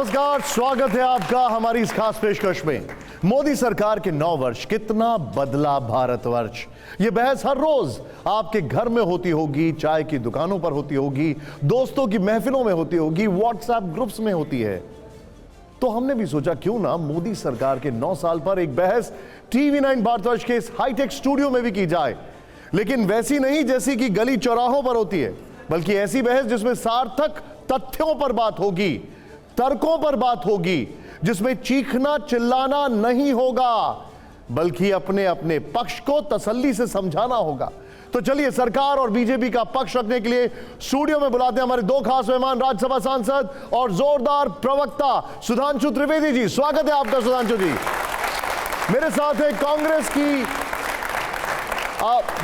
नमस्कार, स्वागत है आपका हमारी इस खास पेशकश में। मोदी सरकार के 9 वर्ष, कितना बदला भारतवर्ष। ये बहस हर रोज आपके घर में होती होगी, चाय की दुकानों पर होती होगी, दोस्तों की महफिलों में होती होगी, व्हाट्सएप ग्रुप्स में होती है। तो हमने भी सोचा क्यों ना मोदी सरकार के 9 साल पर एक बहस TV9 भारतवर्ष के इस हाईटेक स्टूडियो में भी की जाए, लेकिन वैसी नहीं जैसी कि गली चौराहों पर होती है, बल्कि ऐसी बहस जिसमें सार्थक तथ्यों पर बात होगी, तर्कों पर बात होगी, जिसमें चीखना चिल्लाना नहीं होगा, बल्कि अपने अपने पक्ष को तसल्ली से समझाना होगा। तो चलिए सरकार और बीजेपी का पक्ष रखने के लिए स्टूडियो में बुलाते हैं हमारे 2 खास मेहमान, राज्यसभा सांसद और जोरदार प्रवक्ता सुधांशु त्रिवेदी जी। स्वागत है आपका सुधांशु जी। मेरे साथ है कांग्रेस की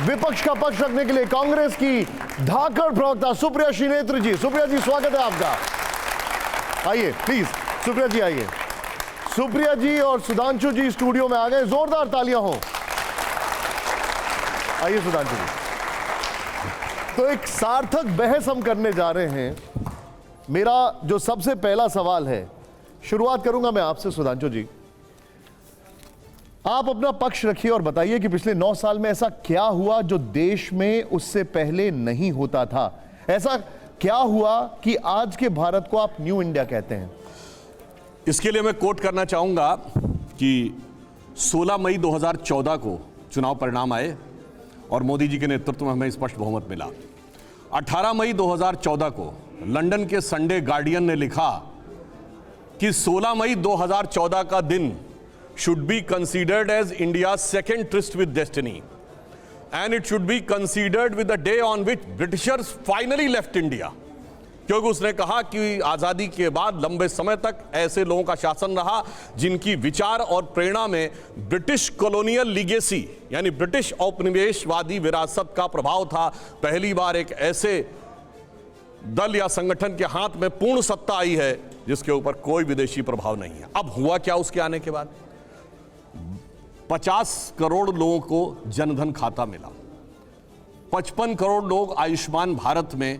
विपक्ष का पक्ष रखने के लिए कांग्रेस की धाकड़ प्रवक्ता सुप्रिया श्रीनेत्र जी। सुप्रिया जी स्वागत है आपका, आइए प्लीज। सुप्रिया जी आइए। सुप्रिया जी और सुधांशु जी स्टूडियो में आ गए, जोरदार तालियां हो। आइए सुधांशु जी। तो एक सार्थक बहस हम करने जा रहे हैं। मेरा जो सबसे पहला सवाल है, शुरुआत करूंगा मैं आपसे सुधांशु जी। आप अपना पक्ष रखिए और बताइए कि पिछले 9 साल में ऐसा क्या हुआ जो देश में उससे पहले नहीं होता था। ऐसा क्या हुआ कि आज के भारत को आप न्यू इंडिया कहते हैं? इसके लिए मैं कोट करना चाहूंगा कि 16 मई 2014 को चुनाव परिणाम आए और मोदी जी के नेतृत्व में हमें स्पष्ट बहुमत मिला। 18 मई 2014 को लंदन के संडे गार्डियन ने लिखा कि 16 मई 2014 का दिन should be considered as India's second tryst with destiny, and it should be considered with the day on which Britishers finally left India। क्योंकि उसने कहा कि आज़ादी के बाद लंबे समय तक ऐसे लोगों का शासन रहा जिनकी विचार और प्रेरणा में ब्रिटिश कॉलोनियल लीगेसी यानी ब्रिटिश औपनिवेशवादी विरासत का प्रभाव था। पहली बार एक ऐसे दल या संगठन के हाथ में पूर्ण सत्ता आई है जिसके ऊपर कोई विदेशी प्रभाव नहीं है। अब हुआ क्या उसके आने के बाद? 50 करोड़ लोगों को जनधन खाता मिला, 55 करोड़ लोग आयुष्मान भारत में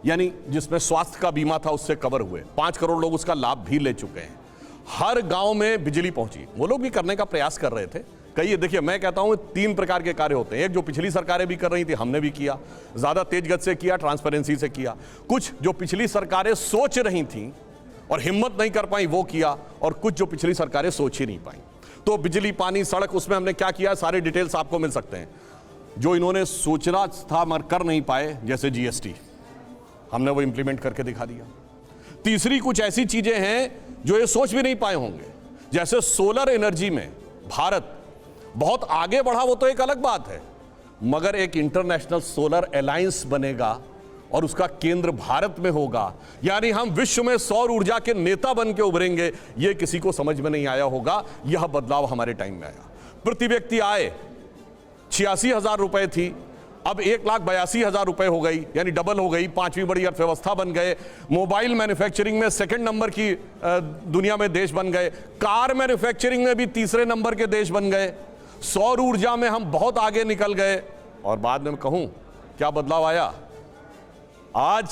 यानी जिसमें स्वास्थ्य का बीमा था उससे कवर हुए, 5 करोड़ लोग उसका लाभ भी ले चुके हैं। हर गांव में बिजली पहुंची, वो लोग भी करने का प्रयास कर रहे थे। कई देखिए मैं कहता हूं 3 प्रकार के कार्य होते हैं। एक जो पिछली सरकारें भी कर रही थी, हमने भी किया, ज्यादा तेज गति से किया, ट्रांसपेरेंसी से किया। कुछ जो पिछली सरकारें सोच रही थी और हिम्मत नहीं कर पाई वो किया, और कुछ जो पिछली सरकारें सोच ही नहीं पाई। तो बिजली, पानी, सड़क, उसमें हमने क्या किया, सारे डिटेल्स आपको मिल सकते हैं। जो इन्होंने सोचना था मगर कर नहीं पाए, जैसे GST, हमने वो इंप्लीमेंट करके दिखा दिया। तीसरी कुछ ऐसी चीजें हैं जो ये सोच भी नहीं पाए होंगे, जैसे सोलर एनर्जी में भारत बहुत आगे बढ़ा, वो तो एक अलग बात है, मगर एक इंटरनेशनल सोलर अलायंस बनेगा और उसका केंद्र भारत में होगा, यानी हम विश्व में सौर ऊर्जा के नेता बन के उभरेंगे। यह किसी को समझ में नहीं आया होगा। यह बदलाव हमारे टाइम में आया। प्रति व्यक्ति आय 86,000 रुपए थी, अब 1,82,000 रुपए हो गई, यानी डबल हो गई। 5वीं बड़ी अर्थव्यवस्था बन गए। मोबाइल मैन्युफैक्चरिंग में 2nd नंबर की दुनिया में देश बन गए। कार मैन्युफैक्चरिंग में भी 3रे नंबर के देश बन गए। सौर ऊर्जा में हम बहुत आगे निकल गए। और बाद में कहूं क्या बदलाव आया, आज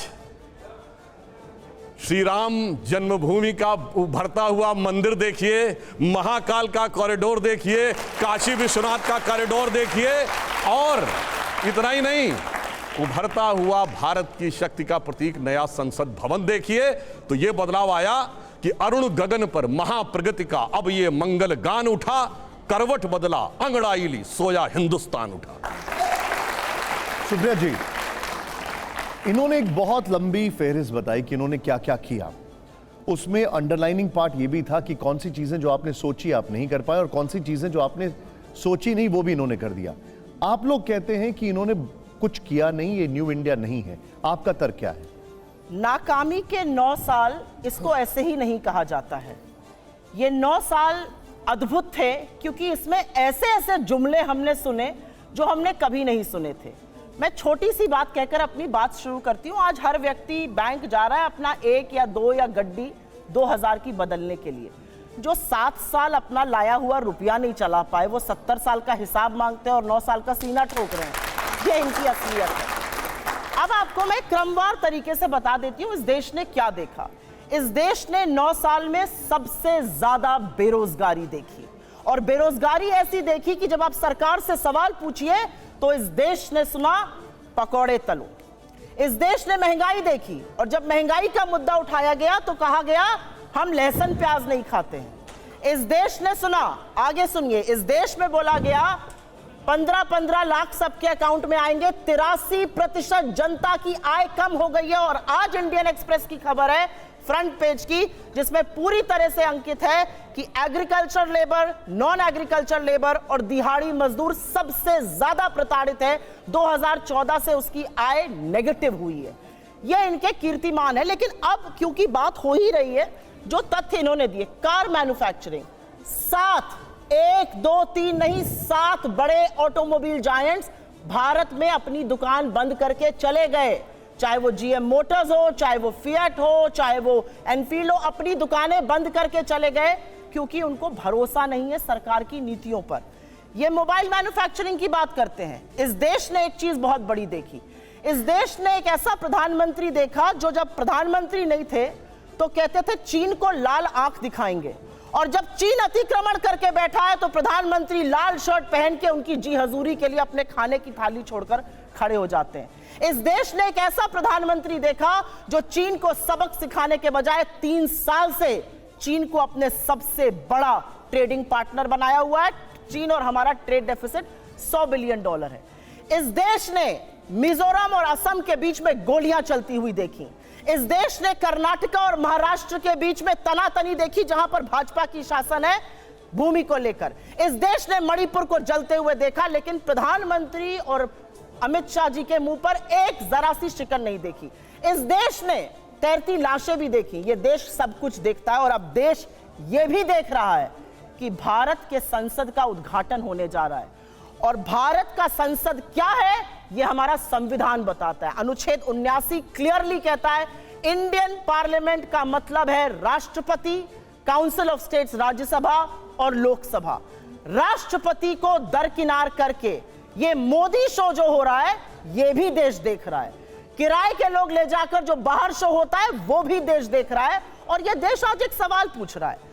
श्री राम जन्मभूमि का उभरता हुआ मंदिर देखिए, महाकाल का कॉरिडोर देखिए, काशी विश्वनाथ का कॉरिडोर देखिए, और इतना ही नहीं, उभरता हुआ भारत की शक्ति का प्रतीक नया संसद भवन देखिए। तो यह बदलाव आया कि अरुण गगन पर महाप्रगति का अब ये मंगल गान उठा, करवट बदला अंगड़ाई ली, सोया हिंदुस्तान उठा। सुप्रिया जी, इन्होंने एक बहुत लंबी फेहरिस्त बताई कि इन्होंने क्या क्या किया। उसमें अंडरलाइनिंग पार्ट ये भी था कि कौन सी चीजें जो आपने सोची आप नहीं कर पाए, और कौन सी चीजें जो आपने सोची नहीं वो भी इन्होंने कर दिया। आप लोग कहते हैं कि इन्होंने कुछ किया नहीं, ये न्यू इंडिया नहीं है। आपका तर्क क्या है? नाकामी के 9 साल, इसको ऐसे ही नहीं कहा जाता है। ये 9 साल अद्भुत थे क्योंकि इसमें ऐसे ऐसे जुमले हमने सुने जो हमने कभी नहीं सुने थे। मैं छोटी सी बात कहकर अपनी बात शुरू करती हूँ। आज हर व्यक्ति बैंक जा रहा है अपना 1 या 2 या गड्डी 2000 की बदलने के लिए। जो 7 साल अपना लाया हुआ रुपया नहीं चला पाए, वो 70 साल का हिसाब मांगते हैं और 9 साल का सीना ठोक रहे हैं। ये इनकी असलियत है। अब आपको मैं क्रमवार तरीके से बता देती हूँ इस देश ने क्या देखा। इस देश ने 9 साल में सबसे ज्यादा बेरोजगारी देखी, और बेरोजगारी ऐसी देखी कि जब आप सरकार से सवाल पूछिए तो इस देश ने सुना पकौड़े तलो। इस देश ने महंगाई देखी, और जब महंगाई का मुद्दा उठाया गया तो कहा गया हम लहसुन प्याज नहीं खाते हैं। इस देश ने सुना, आगे सुनिए, इस देश में बोला गया 15-15 लाख सबके अकाउंट में आएंगे, 83% जनता की आय कम हो गई है। और आज इंडियन एक्सप्रेस की खबर है फ्रंट पेज की, जिसमें पूरी तरह से अंकित है कि agriculture labour, non agriculture labour और दिहाड़ी मजदूर सबसे ज्यादा प्रताड़ित है। 2014 से उसकी आय नेगेटिव हुई है। यह इनके कीर्तिमान है। लेकिन अब क्योंकि बात हो ही रही है, जो तथ्य इन्होंने दिए, कार मैन्युफैक्चरिंग 7, 1, 2, 3 नहीं, 7 बड़े ऑटोमोबाइल जायंट्स भारत में अपनी दुकान बंद करके चले गए। चाहे वो जीएम मोटर्स हो, चाहे वो फिएट हो, चाहे वो एनफील्ड हो, अपनी दुकानें बंद करके चले गए क्योंकि उनको भरोसा नहीं है सरकार की नीतियों पर। ये मोबाइल मैन्युफैक्चरिंग की बात करते हैं। इस देश ने एक चीज बहुत बड़ी देखी। इस देश ने एक ऐसा प्रधानमंत्री देखा जो जब प्रधानमंत्री नहीं थे तो कहते थे चीन को लाल आंख दिखाएंगे, और जब चीन अतिक्रमण करके बैठा है तो प्रधानमंत्री लाल शर्ट पहन के उनकी जी हजूरी के लिए अपने खाने की थाली छोड़कर खड़े हो जाते हैं। इस देश ने एक ऐसा प्रधानमंत्री देखा जो चीन को सबक सिखाने के बजाय 3 साल से चीन को अपने सबसे बड़ा ट्रेडिंग पार्टनर बनाया हुआ है। चीन और हमारा ट्रेड डेफिसिट $100 बिलियन है। इस देश ने मिजोरम और असम के बीच में गोलियां चलती हुई देखी। इस देश ने कर्नाटक और महाराष्ट्र के बीच में तनातनी देखी, जहां पर भाजपा की शासन है भूमि को लेकर। इस देश ने मणिपुर को जलते हुए देखा, लेकिन प्रधानमंत्री और अमित शाह जी के मुंह पर एक जरा सी शिकन नहीं देखी। इस देश ने तैरती लाशें भी देखी। यह देश सब कुछ देखता है, और अब देश यह भी देख रहा है कि भारत के संसद का उद्घाटन होने जा रहा है। और भारत का संसद क्या है, यह हमारा संविधान बताता है। अनुच्छेद 79 क्लियरली कहता है इंडियन पार्लियामेंट का मतलब है राष्ट्रपति, काउंसिल ऑफ स्टेट्स राज्यसभा और लोकसभा। राष्ट्रपति को दरकिनार करके यह मोदी शो जो हो रहा है यह भी देश देख रहा है। किराए के लोग ले जाकर जो बाहर शो होता है वो भी देश देख रहा है। और यह देश आज एक सवाल पूछ रहा है।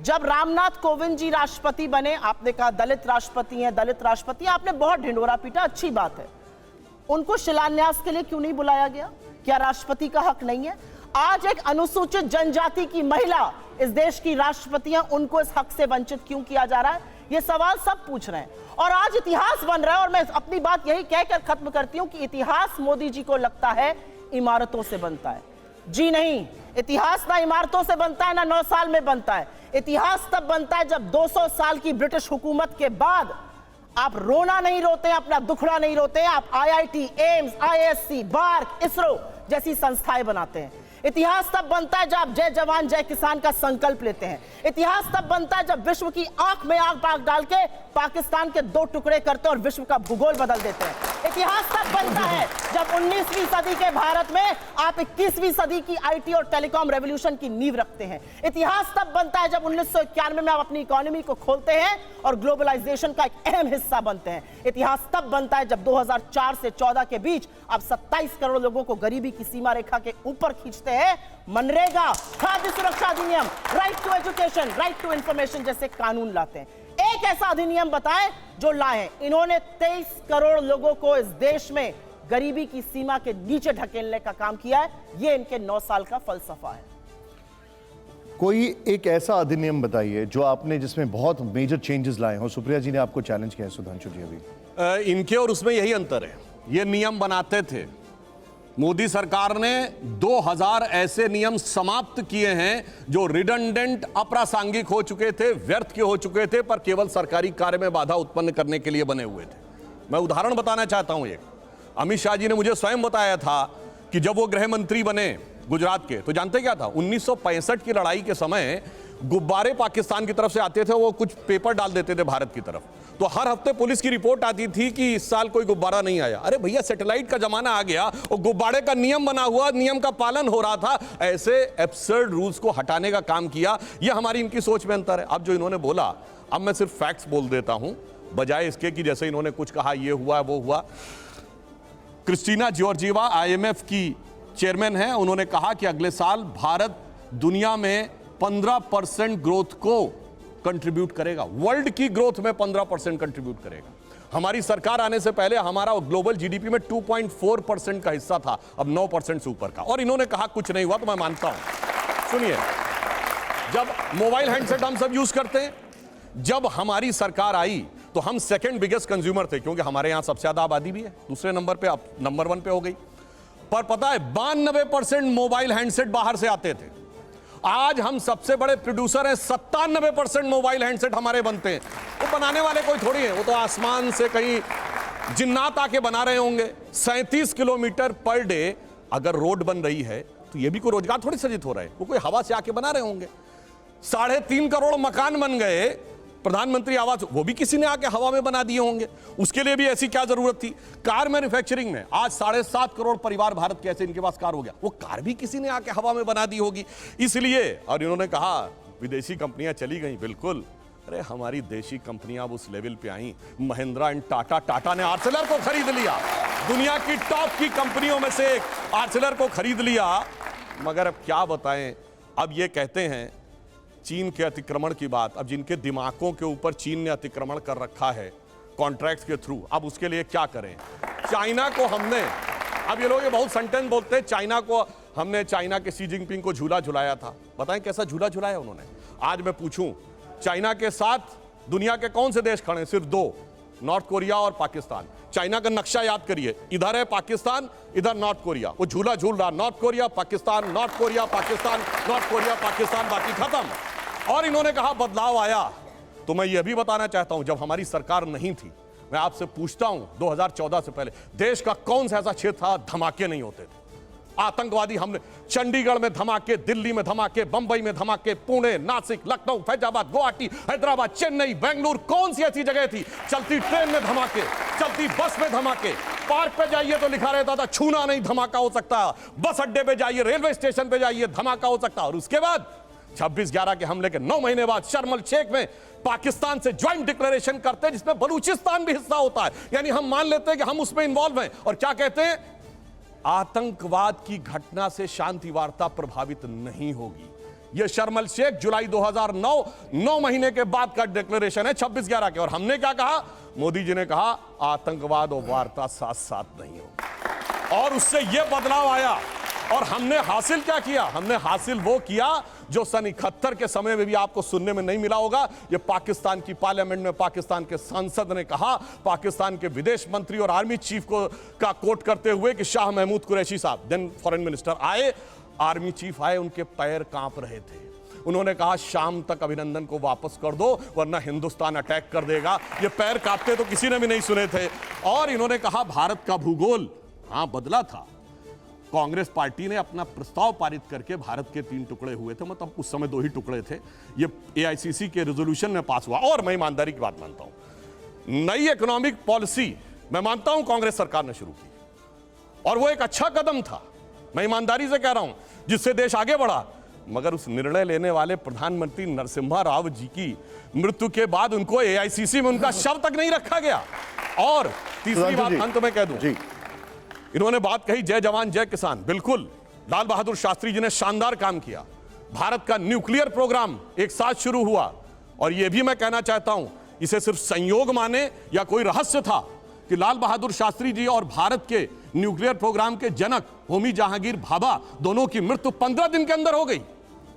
जब रामनाथ कोविंद जी राष्ट्रपति बने, आपने कहा दलित राष्ट्रपति हैं, दलित राष्ट्रपति, आपने बहुत ढिंढोरा पीटा, अच्छी बात है। उनको शिलान्यास के लिए क्यों नहीं बुलाया गया? क्या राष्ट्रपति का हक नहीं है? आज एक अनुसूचित जनजाति की महिला इस देश की राष्ट्रपति है, उनको इस हक से वंचित क्यों किया जा रहा है? ये सवाल सब पूछ रहे हैं। और आज इतिहास बन रहा है। और मैं अपनी बात यही कहकर खत्म करती हूं कि इतिहास मोदी जी को लगता है इमारतों से बनता है। जी नहीं, इतिहास ना इमारतों से बनता है, ना 9 साल में बनता है। इतिहास तब बनता है जब 200 साल की ब्रिटिश हुकूमत के बाद आप रोना नहीं रोते, अपना दुखड़ा नहीं रोते, आप IIT, AIIMS, ISC, BARC, ISRO जैसी संस्थाएं बनाते हैं। इतिहास तब बनता है जब आप जय जवान जय किसान का संकल्प लेते हैं। इतिहास तब बनता है जब विश्व की आंख में आग डाल के पाकिस्तान के 2 टुकड़े करते हैं और विश्व का भूगोल बदल देते हैं। इतिहास तब बनता है जब 19वीं सदी के भारत में आप 21वीं सदी की आईटी और टेलीकॉम रेवोल्यूशन की नींव रखते हैं। इतिहास तब बनता है जब 1991 में आप अपनी इकोनॉमी को खोलते हैं और ग्लोबलाइजेशन का एक अहम हिस्सा बनते हैं। इतिहास तब बनता है जब 2004 से 14 के बीच आप 27 करोड़ लोगों को गरीबी की सीमा रेखा के ऊपर खींचते हैं। मनरेगा, खाद्य सुरक्षा अधिनियम, right to education, right to information जैसे कानून लाते हैं। एक ऐसा अधिनियम बताएं जो लाए। इन्होंने 23 करोड़ लोगों को इस देश में गरीबी की सीमा के नीचे ढकेलने का काम किया है। यह इनके 9 साल का फलसफा है। कोई एक ऐसा अधिनियम बताइए जो आपने जिसमें बहुत मेजर चेंजेस लाए हो। सुप्रिया जी ने आपको चैलेंज किया है, सुधांशु जी अभी। इनके और उसमें यही अंतर है। ये नियम बनाते थे, मोदी सरकार ने 2000 ऐसे नियम समाप्त किए हैं जो रिडंडेंट, अप्रासंगिक हो चुके थे, व्यर्थ के हो चुके थे, पर केवल सरकारी कार्य में बाधा उत्पन्न करने के लिए बने हुए थे। मैं उदाहरण बताना चाहता हूं। एक अमित शाह जी ने मुझे स्वयं बताया था कि जब वो गृह मंत्री बने गुजरात के, तो जानते क्या था? 1965 की लड़ाई के समय गुब्बारे पाकिस्तान की तरफ से आते थे, वो कुछ पेपर डाल देते थे भारत की तरफ, तो हर हफ्ते पुलिस की रिपोर्ट आती थी कि इस साल कोई गुब्बारा नहीं आया। अरे भैया, सैटेलाइट का जमाना आ गया और गुब्बारे का नियम बना हुआ, नियम का पालन हो रहा था। ऐसे एब्सर्ड रूल्स को हटाने का काम किया। यह हमारी इनकी सोच में अंतर है। अब जो इन्होंने बोला, अब मैं सिर्फ फैक्ट्स बोल देता हूं, बजाय इसके कि जैसे इन्होंने कुछ कहा ये हुआ वो हुआ। क्रिस्टीना जॉर्जिवा IMF की चेयरमैन है, उन्होंने कहा कि अगले साल भारत दुनिया में 15% ग्रोथ को कंट्रीब्यूट करेगा, वर्ल्ड की ग्रोथ में 15% कंट्रीब्यूट करेगा। हमारी सरकार आने से पहले हमारा ग्लोबल जीडीपी में 2.4% का हिस्सा था, अब 9% से ऊपर का। और इन्होंने कहा कुछ नहीं हुआ, तो मैं मानता हूं। सुनिए, जब मोबाइल हैंडसेट हम सब यूज करते हैं, जब हमारी सरकार आई तो हम सेकंड बिगेस्ट कंज्यूमर थे, क्योंकि हमारे यहां सबसे ज्यादा आबादी भी है, दूसरे नंबर पे, अब नंबर 1 पे हो गई। पर पता है 92% मोबाइल हैंडसेट बाहर से आते थे। आज हम सबसे बड़े प्रोड्यूसर हैं, 97% मोबाइल हैंडसेट हमारे बनते हैं। वो बनाने वाले कोई थोड़ी है, वो तो आसमान से कहीं जिन्नात आके बना रहे होंगे। 37 किलोमीटर पर डे अगर रोड बन रही है तो ये भी कोई रोजगार थोड़ी सृजित हो रहा है, वो कोई हवा से आके बना रहे होंगे। 3.5 करोड़ मकान बन गए, प्रधानमंत्री आवास, वो भी किसी ने आके हवा में बना दिए होंगे। उसके लिए भी ऐसी क्या जरूरत थी? कार मैन्युफैक्चरिंग में आज 7.5 करोड़ परिवार भारत के ऐसे इनके पास कार हो गया, वो कार भी किसी ने आके हवा में बना दी होगी। इसलिए, और इन्होंने कहा विदेशी कंपनियां चली गई, बिल्कुल, अरे हमारी देशी कंपनियां अब उस लेवल पे आई। महिंद्रा एंड टाटा ने आर्सेलर को खरीद लिया, दुनिया की टॉप की कंपनियों में से एक आर्सेलर को खरीद लिया। मगर अब क्या बताएं, अब ये कहते हैं चीन के अतिक्रमण की बात। अब जिनके दिमागों के ऊपर चीन ने अतिक्रमण कर रखा है कॉन्ट्रैक्ट्स के थ्रू, अब उसके लिए क्या करें? चाइना को हमने, अब ये लोग ये बहुत सेंटेंस बोलते हैं, चाइना के शी जिनपिंग को झूला झुलाया था। बताएं कैसा झूला झुलाया उन्होंने? आज मैं पूछूं, चाइना के साथ दुनिया के कौन से देश खड़े हैं? सिर्फ 2, नॉर्थ कोरिया और पाकिस्तान। चाइना का नक्शा याद करिए, इधर है पाकिस्तान, इधर नॉर्थ कोरिया। वो झूला झूल रहा, north Korea Pakistan, north Korea Pakistan, north Korea Pakistan, बाकी खत्म। और इन्होंने कहा बदलाव आया। तो मैं यह भी बताना चाहता हूं, जब हमारी सरकार नहीं थी, मैं आपसे पूछता हूं 2014 से पहले देश का कौन सा ऐसा क्षेत्र था धमाके नहीं होते थे? आतंकवादी हमले, चंडीगढ़ में धमाके, दिल्ली में धमाके, बंबई में धमाके, पुणे, नासिक, लखनऊ, फैजाबाद, गुवाहाटी, हैदराबाद, चेन्नई, बेंगलुरु, कौन सी ऐसी जगह थी? चलती ट्रेन में धमाके, चलती बस में धमाके, पार्क पे जाइए तो लिखा रहता था छूना नहीं, धमाका हो सकता। बस अड्डे पे जाइए, रेलवे स्टेशन पे जाइए, धमाका हो सकता। और उसके बाद 26/11 के हमले के 9 महीने बाद शर्म अल शेख में पाकिस्तान से ज्वाइंट डिक्लेरेशन करते हैं, जिसमें बलूचिस्तान भी हिस्सा होता है। यानी हम मान लेते हैं कि हम उसमें इन्वॉल्व हैं, और क्या कहते हैं? आतंकवाद की घटना से शांति वार्ता प्रभावित नहीं होगी। यह शर्म अल शेख जुलाई 2009, 9 महीने के बाद का डिक्लेरेशन है 26/11 के। और हमने क्या कहा? मोदी जी ने कहा आतंकवाद और वार्ता साथ साथ नहीं होगी। और उससे यह बदलाव आया। और हमने हासिल क्या किया? हमने हासिल वो किया जो सन 71 के समय में भी आपको सुनने में नहीं मिला होगा। ये पाकिस्तान की पार्लियामेंट में पाकिस्तान के सांसद ने कहा, पाकिस्तान के विदेश मंत्री और आर्मी चीफ का कोट करते हुए कि शाह महमूद कुरैशी साहब, देन फॉरेन मिनिस्टर, आए, आर्मी चीफ आए, उनके पैर कांप रहे थे। उन्होंने कहा शाम तक अभिनंदन को वापस कर दो वरना हिंदुस्तान अटैक कर देगा। ये पैर कांपते तो किसी ने भी नहीं सुने थे। और इन्होंने कहा भारत का भूगोल बदला था। कांग्रेस पार्टी ने अपना प्रस्ताव पारित करके भारत के 3 टुकड़े हुए थे, मतलब उस समय 2 ही टुकड़े थे। ये एआईसीसी के रेजोल्यूशन में पास हुआ। और मैं ईमानदारी की बात मानता हूं, नई इकोनॉमिक पॉलिसी मैं मानता हूं कांग्रेस सरकार ने शुरू की, और वो एक अच्छा कदम था, मैं ईमानदारी से कह रहा हूं, जिससे देश आगे बढ़ा। मगर उस निर्णय लेने वाले प्रधानमंत्री नरसिम्हा राव जी की मृत्यु के बाद उनको एआईसीसी में उनका शव तक नहीं रखा गया। और तीसरी बात अंत में कह दूं, इन्होंने बात कही जय जवान जय किसान। बिल्कुल, लाल बहादुर शास्त्री जी ने शानदार काम किया। भारत का न्यूक्लियर प्रोग्राम एक साथ शुरू हुआ। और यह भी मैं कहना चाहता हूं, इसे सिर्फ संयोग माने या कोई रहस्य था कि लाल बहादुर शास्त्री जी और भारत के न्यूक्लियर प्रोग्राम के जनक होमी जहांगीर भाभा दोनों की मृत्यु 15 दिन के अंदर हो गई,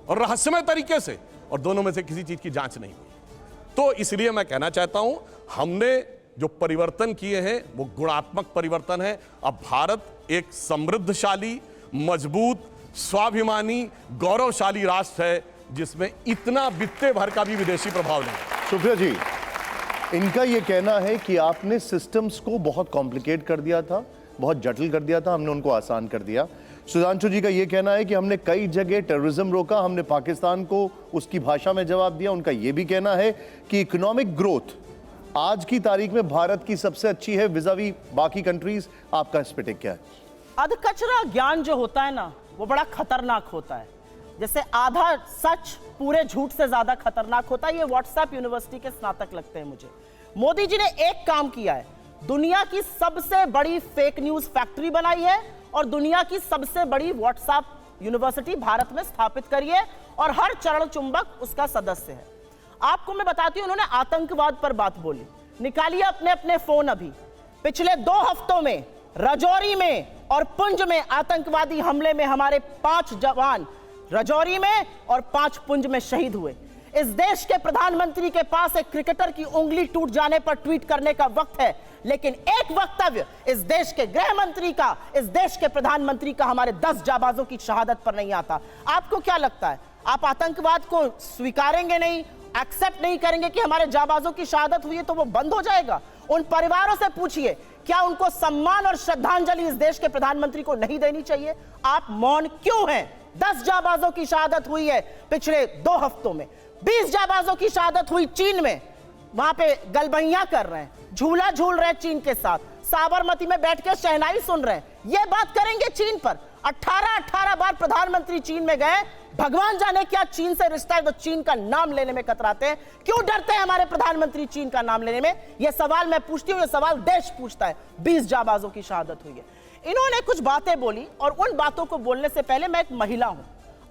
और रहस्यमय तरीके से, और दोनों में से किसी चीज की जांच नहीं हुई। तो इसलिए मैं कहना चाहता हूं, हमने जो परिवर्तन किए हैं वो गुणात्मक परिवर्तन है। अब भारत एक समृद्धशाली, मजबूत, स्वाभिमानी, गौरवशाली राष्ट्र है, जिसमें इतना बित्ते भर का भी विदेशी प्रभाव नहीं है। सुप्रिया जी, इनका यह कहना है कि आपने सिस्टम्स को बहुत कॉम्प्लिकेट कर दिया था, बहुत जटिल कर दिया था, हमने उनको आसान कर दिया। सुधांशु जी का यह कहना है कि हमने कई जगह टेररिज्म रोका, हमने पाकिस्तान को उसकी भाषा में जवाब दिया। उनका यह भी कहना है कि इकोनॉमिक ग्रोथ आज की तारीख में भारत की सबसे अच्छी है विज़ावी बाकी कंट्रीज। आपका इस पे टेक क्या है? अधकचरा ज्ञान जो होता है ना, वो बड़ा खतरनाक होता है। जैसे आधा सच पूरे झूठ से ज्यादा खतरनाक होता है। ये व्हाट्सएप यूनिवर्सिटी के स्नातक लगते हैं मुझे। मोदी जी ने एक काम किया है, दुनिया की सबसे बड़ी फेक न्यूज फैक्ट्री बनाई है और दुनिया की सबसे बड़ी व्हाट्सएप यूनिवर्सिटी भारत में स्थापित करी है और हर चरण चुंबक उसका सदस्य है। आपको मैं बताती हूं, उन्होंने आतंकवाद पर बात बोली। निकालिए अपने अपने फोन अभी। पिछले 2 हफ्तों में राजौरी में और पुंछ में आतंकवादी हमले में हमारे 5 जवान राजौरी में और 5 पुंछ में शहीद हुए। इस देश के प्रधानमंत्री के पास एक क्रिकेटर की उंगली टूट जाने पर ट्वीट करने का वक्त है, लेकिन एक वक्तव्य इस देश के गृह मंत्री का, इस देश के प्रधानमंत्री का हमारे 10 जाबाजों की शहादत पर नहीं आता। आपको क्या लगता है, आप आतंकवाद को स्वीकारेंगे नहीं, एक्सेप्ट नहीं करेंगे कि हमारे जाबाजों की शहादत हुई है तो वो बंद हो जाएगा? उन परिवारों से पूछिए, क्या उनको सम्मान और श्रद्धांजलि इस देश के प्रधानमंत्री को नहीं देनी चाहिए? आप मौन क्यों हैं? 10 जाबाजों की शहादत हुई है पिछले 2 हफ्तों में। 20 जाबाजों की शहादत हुई चीन में, वहां पे गलबैया कर रहे हैं, झूला झूल रहे हैं चीन के साथ, साबरमती में बैठ के शहनाई सुन रहे हैं। ये बात करेंगे चीन पर? 18 बार प्रधानमंत्री चीन में गए, भगवान जाने क्या चीन से रिश्ता है तो चीन का नाम लेने में कतराते हैं। क्यों डरते हैं हमारे प्रधानमंत्री चीन का नाम लेने में? यह सवाल मैं पूछती हूं, यह सवाल देश पूछता है। 20 जाबाजों की शहादत हुई है। इन्होंने कुछ बातें बोली और उन बातों को बोलने से पहले मैं एक महिला हूं,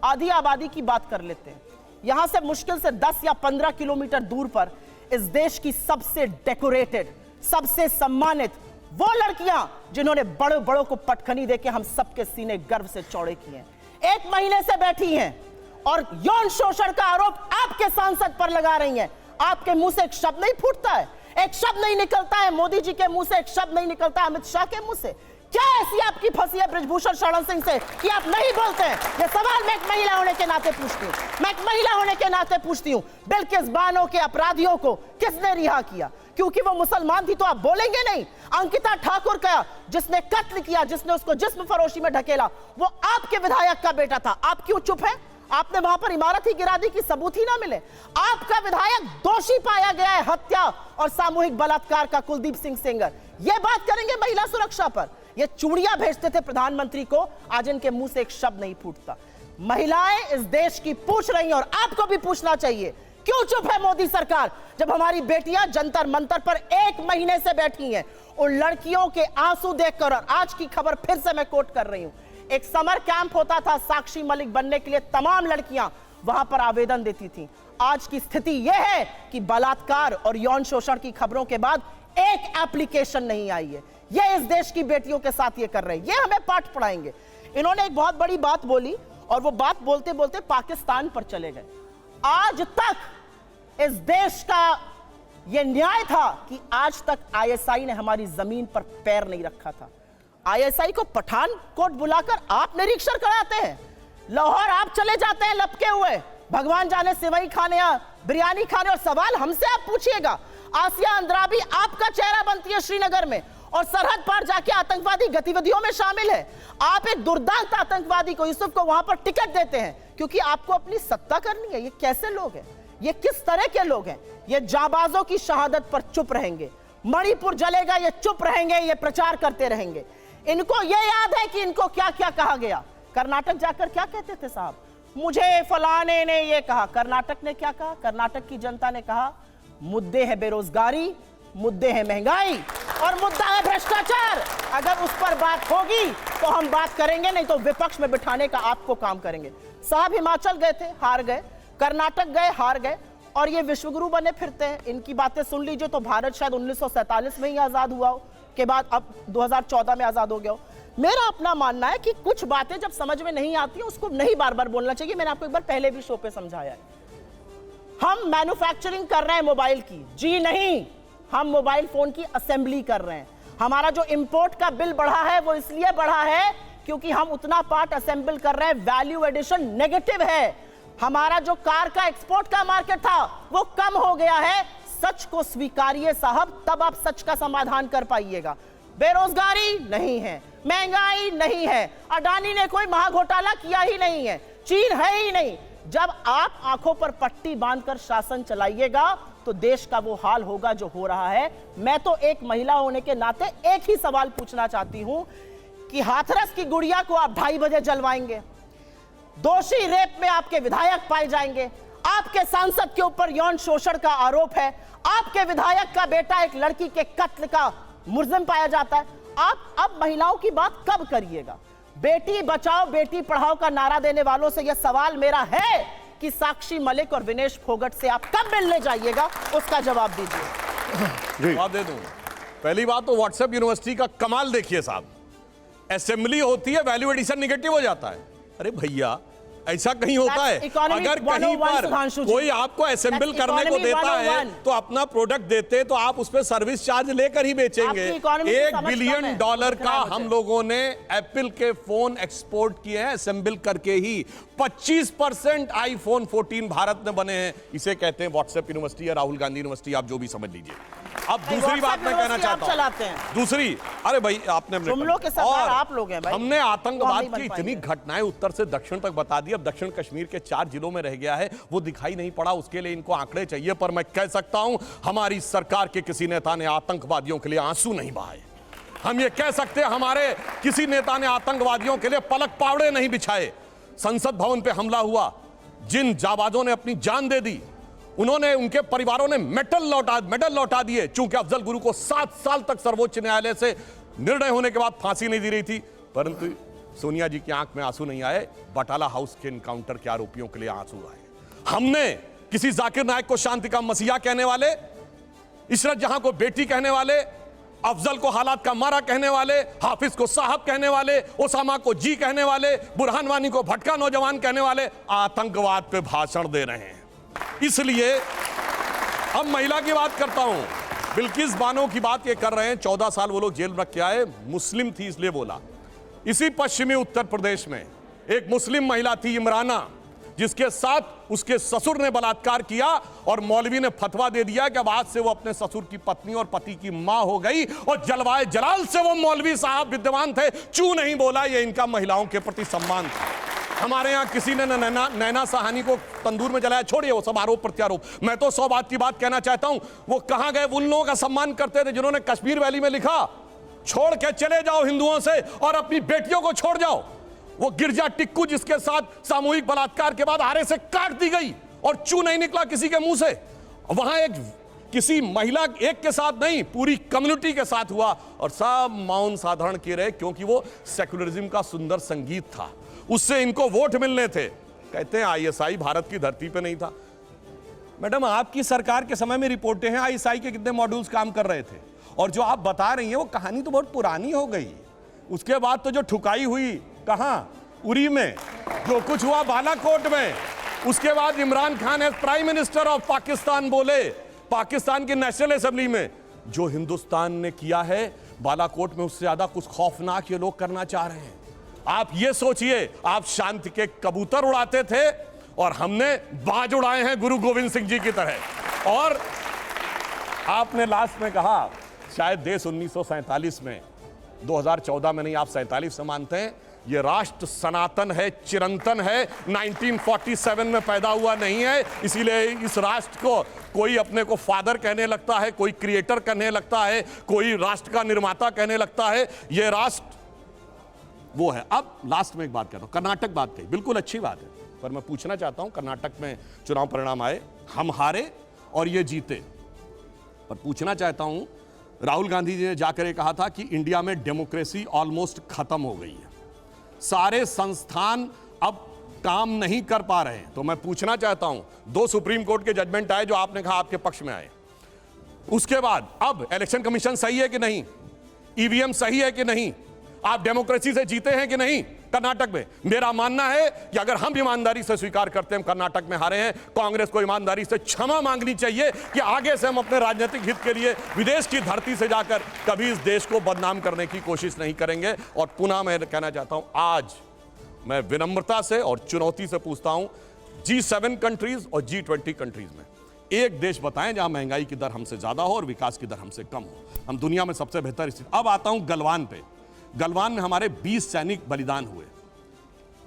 आधी आबादी की बात कर लेते हैं। यहां से मुश्किल से 10 या 15 किलोमीटर दूर पर इस देश की सबसे डेकोरेटेड, सबसे सम्मानित वो लड़कियां जिन्होंने बड़े बड़ों को पटखनी देके हम सबके सीने गर्व से चौड़े किए हैं, 1 महीने से बैठी हैं और यौन शोषण का आरोप आपके सांसद पर लगा रही हैं। आपके मुंह से एक शब्द नहीं फूटता है, एक शब्द नहीं निकलता है मोदी जी के मुंह से, एक शब्द नहीं निकलता है अमित शाह के मुंह से। क्या ऐसी आपकी फंसी है बृजभूषण शरण सिंह से कि आप नहीं बोलते हैं? यह सवाल मैं एक महिला होने के नाते पूछती हूं, मैं एक महिला होने के नाते पूछती हूं। बिल्किस बानो के अपराधियों को किसने रिहा किया? क्योंकि वो मुसलमान थी तो आप बोलेंगे नहीं? अंकिता ठाकुर का जिसने कत्ल किया, जिसने उसको जिस्म फरोशी में ढकेला, वो आपके विधायक का बेटा था। आप क्यों चुप है? आपने वहां पर इमारत ही गिरा दी कि सबूत ही ना मिले। आपका विधायक दोषी पाया गया है हत्या और सामूहिक बलात्कार का, कुलदीप सिंह सेंगर। यह बात करेंगे महिला सुरक्षा पर? ये चूड़ियां भेजते थे प्रधानमंत्री को, आज इनके मुंह से एक शब्द नहीं फूटता। महिलाएं इस देश की पूछ रही हैं और आपको भी पूछना चाहिए, क्यों चुप है मोदी सरकार जब हमारी बेटियां जंतर मंतर पर 1 महीने से बैठी हैं? उन लड़कियों के आंसू देखकर, और आज की खबर फिर से मैं कोट कर रही हूं, एक समर कैंप होता था साक्षी मलिक बनने के लिए, तमाम लड़कियां वहां पर आवेदन देती थी। आज की स्थिति यह है कि बलात्कार और यौन शोषण की खबरों के बाद एक एप्लीकेशन नहीं आई है। ये इस देश की बेटियों के साथ ये कर रहे हैं, ये हमें पाठ पढ़ाएंगे। इन्होंने एक बहुत बड़ी बात बोली और वो बात बोलते बोलते पाकिस्तान पर चले गए। आज तक इस देश का ये न्याय था कि आज तक आईएसआई ने हमारी जमीन पर पैर नहीं रखा था। आईएसआई को पठानकोट बुलाकर आप निरीक्षण कराते हैं, लाहौर आप चले जाते हैं लपके हुए, भगवान जाने सेवई खाने या बिरयानी खाने, और सवाल हमसे आप पूछिएगा। आसिया अंद्राबी आपका चेहरा बनती है श्रीनगर में और सरहद पार जाके आतंकवादी गतिविधियों में शामिल है। आप एक दुर्दांत आतंकवादी को, यूसुफ को वहां पर टिकट देते हैं क्योंकि आपको अपनी सत्ता करनी है। ये कैसे लोग हैं? ये किस तरह के लोग हैं? ये जाबाजों की शहादत पर चुप रहेंगे, मणिपुर जलेगा ये चुप रहेंगे, ये प्रचार करते रहेंगे। इनको ये याद है कि इनको क्या क्या कहा गया। कर्नाटक जाकर क्या कहते थे साहब? मुझे फलाने ने ये कहा। कर्नाटक ने क्या कहा? कर्नाटक की जनता ने कहा मुद्दे है बेरोजगारी, मुद्दे है महंगाई और मुद्दा है भ्रष्टाचार। अगर उस पर बात होगी तो हम बात करेंगे, नहीं तो विपक्ष में बिठाने का आपको काम करेंगे। साहब हिमाचल गए थे, हार गए, कर्नाटक गए, हार गए, और ये विश्वगुरु बने फिरते हैं। इनकी बातें सुन लीजिए तो भारत शायद 1947 में ही आजाद हुआ हो, के बाद अब 2014 में आजाद हो गया हो। मेरा अपना मानना है कि कुछ बातें जब समझ में नहीं आती हैं उसको नहीं बार बार बोलना चाहिए। मैंने आपको एक बार पहले भी शो पे समझाया है। हम मैन्युफैक्चरिंग कर रहे हैं मोबाइल की, जी नहीं, हम मोबाइल फोन की असेंबली कर रहे हैं। हमारा जो इंपोर्ट का बिल बढ़ा है वो इसलिए बढ़ा है क्योंकि हम उतना पार्ट असेंबल कर रहे हैं, वैल्यू एडिशन नेगेटिव है। हमारा जो कार का एक्सपोर्ट का मार्केट था वो कम हो गया है। सच को स्वीकारिए साहब, तब आप सच का समाधान कर पाइएगा। बेरोजगारी नहीं है, महंगाई नहीं है, अडानी ने कोई महाघोटाला किया ही नहीं है, चीन है ही नहीं। जब आप आंखों पर पट्टी बांधकर शासन चलाइएगा तो देश का वो हाल होगा जो हो रहा है। मैं तो एक महिला होने के नाते एक ही सवाल पूछना चाहती हूं कि हाथरस की गुड़िया को आप 2:30 बजे जलवाएंगे, दोषी रेप में आपके विधायक पाए जाएंगे, आपके सांसद के ऊपर यौन शोषण का आरोप है, आपके विधायक का बेटा एक लड़की के कत्ल का मुलजिम पाया जाता है। आप अब महिलाओं की बात कब करिएगा? बेटी बचाओ बेटी पढ़ाओ का नारा देने वालों से यह सवाल मेरा है कि साक्षी मलिक और विनेश फोगट से आप कब मिलने जाइएगा, उसका जवाब दीजिए। जवाब दे दूं। पहली बात तो व्हाट्सएप यूनिवर्सिटी का कमाल देखिए साहब, असेंबली होती है, वैल्यू एडिशन निगेटिव हो जाता है। अरे भैया ऐसा कहीं होता है? अगर कहीं पर कोई आपको असेंबल करने को देता है तो अपना प्रोडक्ट देते तो आप उस पर सर्विस चार्ज लेकर ही बेचेंगे। $1 बिलियन का हम लोगों ने एप्पल के फोन एक्सपोर्ट किए हैं असेंबल करके ही। 25% आईफोन 14 भारत में बने हैं। इसे कहते हैं व्हाट्सएप यूनिवर्सिटी या राहुल गांधी यूनिवर्सिटी, आप जो भी समझ लीजिए। अब दूसरी बात मैं कहना चाहता हूं, दूसरी, अरे भाई आपने आप लोग हैं भाई। हमने आतंकवाद की इतनी घटनाएं उत्तर से दक्षिण तक बता दी, अब दक्षिण कश्मीर के 4 जिलों में रह गया है, वो दिखाई नहीं पड़ा। उसके लिए इनको आंकड़े चाहिए, पर मैं कह सकता हूं हमारी सरकार के किसी नेता ने आतंकवादियों के लिए आंसू नहीं बहाए। हम ये कह सकते हैं हमारे किसी नेता ने आतंकवादियों के लिए पलक पावड़े नहीं बिछाए। संसद भवन पे हमला हुआ, जिन जाबाजों ने अपनी जान दे दी, उन्होंने, उनके परिवारों ने मेडल लौटा दिए, चूंकि अफजल गुरु को 7 साल तक सर्वोच्च न्यायालय से निर्णय होने के बाद फांसी नहीं दी रही थी, परंतु सोनिया जी की आंख में आंसू नहीं आए। बटाला हाउस के एनकाउंटर के आरोपियों के लिए आंसू आए। हमने किसी जाकिर नायक को शांति का मसीहा कहने वाले, इशरत जहां को बेटी कहने वाले, अफजल को हालात का मारा कहने वाले, हाफिज को साहब कहने वाले, ओसामा को जी कहने वाले, बुरहान वानी को भटका नौजवान कहने वाले आतंकवाद पे भाषण दे रहे हैं। इसलिए अब महिला की बात करता हूं, बिल्किस बानो की बात ये कर रहे हैं। 14 साल वो लोग जेल में रख के आए, मुस्लिम थी इसलिए बोला। इसी पश्चिमी उत्तर प्रदेश में एक मुस्लिम महिला थी इमराना, जिसके साथ उसके ससुर ने बलात्कार किया और मौलवी ने फतवा दे दिया कि अब आज से वो अपने ससुर की पत्नी और पति की मां हो गई, और जलवाए जलाल से वो मौलवी साहब विद्यमान थे, चू नहीं बोला। ये इनका महिलाओं के प्रति सम्मान था। हमारे यहां किसी ने नैना साहनी को तंदूर में जलाया, छोड़िए वो सब आरोप प्रत्यारोप। मैं तो 100 बात की बात कहना चाहता हूं, वो कहां गए उन लोगों का सम्मान करते थे जिन्होंने कश्मीर वैली में लिखा, छोड़ के चले जाओ हिंदुओं से और अपनी बेटियों को छोड़ जाओ। वो गिरजा टिक्कू जिसके साथ सामूहिक बलात्कार के बाद आरे से काट दी गई और चू नहीं निकला किसी के मुंह से। वहां एक किसी महिला एक के साथ नहीं, पूरी कम्युनिटी के साथ हुआ और सब मौन साधारण किए रहे, क्योंकि वो सेकुलरिज्म का सुंदर संगीत था, उससे इनको वोट मिलने थे। कहते हैं आईएसआई भारत की धरती पे नहीं था। मैडम आपकी सरकार के समय में रिपोर्टें हैं आईएसआई के कितने मॉड्यूल्स काम कर रहे थे, और जो आप बता रही हैं वो कहानी तो बहुत पुरानी हो गई। उसके बाद तो जो ठुकाई हुई कहां, उरी में, जो कुछ हुआ बालाकोट में, उसके बाद Imran Khan as prime minister of Pakistan बोले पाकिस्तान की नेशनल असेंबली में, जो हिंदुस्तान ने किया है बालाकोट में उससे ज्यादा कुछ खौफनाक ये लोग करना चाह रहे हैं। आप ये सोचिए, आप शांति के कबूतर उड़ाते थे और हमने बाज उड़ाए हैं गुरु गोविंद सिंह जी की तरह। और आपने लास्ट में कहा शायद देश 1947 में, 2014 में नहीं, आप 47 से मानते हैं, ये राष्ट्र सनातन है, चिरंतन है, 1947 में पैदा हुआ नहीं है। इसीलिए इस राष्ट्र को कोई अपने को फादर कहने लगता है, कोई क्रिएटर कहने लगता है, कोई राष्ट्र का निर्माता कहने लगता है। ये राष्ट्र वो है। अब लास्ट में एक बात कहता हूं, कर्नाटक बात कही, बिल्कुल अच्छी बात है, पर मैं पूछना चाहता हूं, कर्नाटक में चुनाव परिणाम आए, हम हारे और ये जीते, पर पूछना चाहता हूं, राहुल गांधी जी ने जाकर कहा था कि इंडिया में डेमोक्रेसी ऑलमोस्ट खत्म हो गई है, सारे संस्थान अब काम नहीं कर पा रहे हैं। तो मैं पूछना चाहता हूं, 2 सुप्रीम कोर्ट के जजमेंट आए जो आपने कहा आपके पक्ष में आए, उसके बाद अब इलेक्शन कमीशन सही है कि नहीं, ईवीएम सही है कि नहीं, आप डेमोक्रेसी से जीते हैं कि नहीं कर्नाटक में? मेरा मानना है कि अगर हम ईमानदारी से स्वीकार करते हैं हम कर्नाटक में हारे हैं, कांग्रेस को ईमानदारी से क्षमा मांगनी चाहिए कि आगे से हम अपने राजनीतिक हित के लिए विदेश की धरती से जाकर कभी इस देश को बदनाम करने की कोशिश नहीं करेंगे। और पुनः मैं कहना चाहता हूं, आज मैं विनम्रता से और चुनौती से पूछता हूं, G7 कंट्रीज और G20 कंट्रीज में एक देश बताएं जहां महंगाई की दर हमसे ज्यादा हो और विकास की दर हमसे कम हो। हम दुनिया में सबसे बेहतर स्थिति। अब आता हूं गलवान पे। गलवान में हमारे 20 सैनिक बलिदान हुए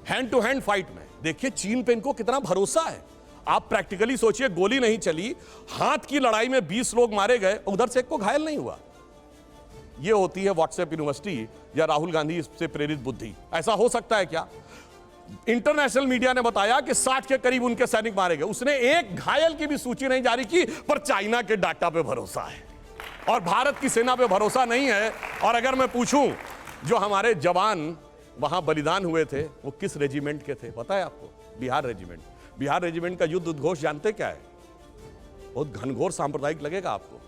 हैंड टू हैंड फाइट में। देखिए चीन पे इनको कितना भरोसा है। आप प्रैक्टिकली सोचिए, गोली नहीं चली, हाथ की लड़ाई में 20 लोग मारे गए, उधर से एक को घायल नहीं हुआ। यह होती है व्हाट्सएप यूनिवर्सिटी या राहुल गांधी से प्रेरित बुद्धि। ऐसा हो सकता है क्या? इंटरनेशनल मीडिया ने बताया कि 60 के करीब उनके सैनिक मारे गए, उसने एक घायल की भी सूची नहीं जारी की, पर चाइना के डाटा पे भरोसा है और भारत की सेना पे भरोसा नहीं है। और अगर मैं पूछूं, जो हमारे जवान वहां बलिदान हुए थे वो किस रेजिमेंट के थे पता है आपको? बिहार रेजिमेंट। बिहार रेजिमेंट का युद्ध उद्घोष जानते क्या है? बहुत घनघोर सांप्रदायिक लगेगा आपको।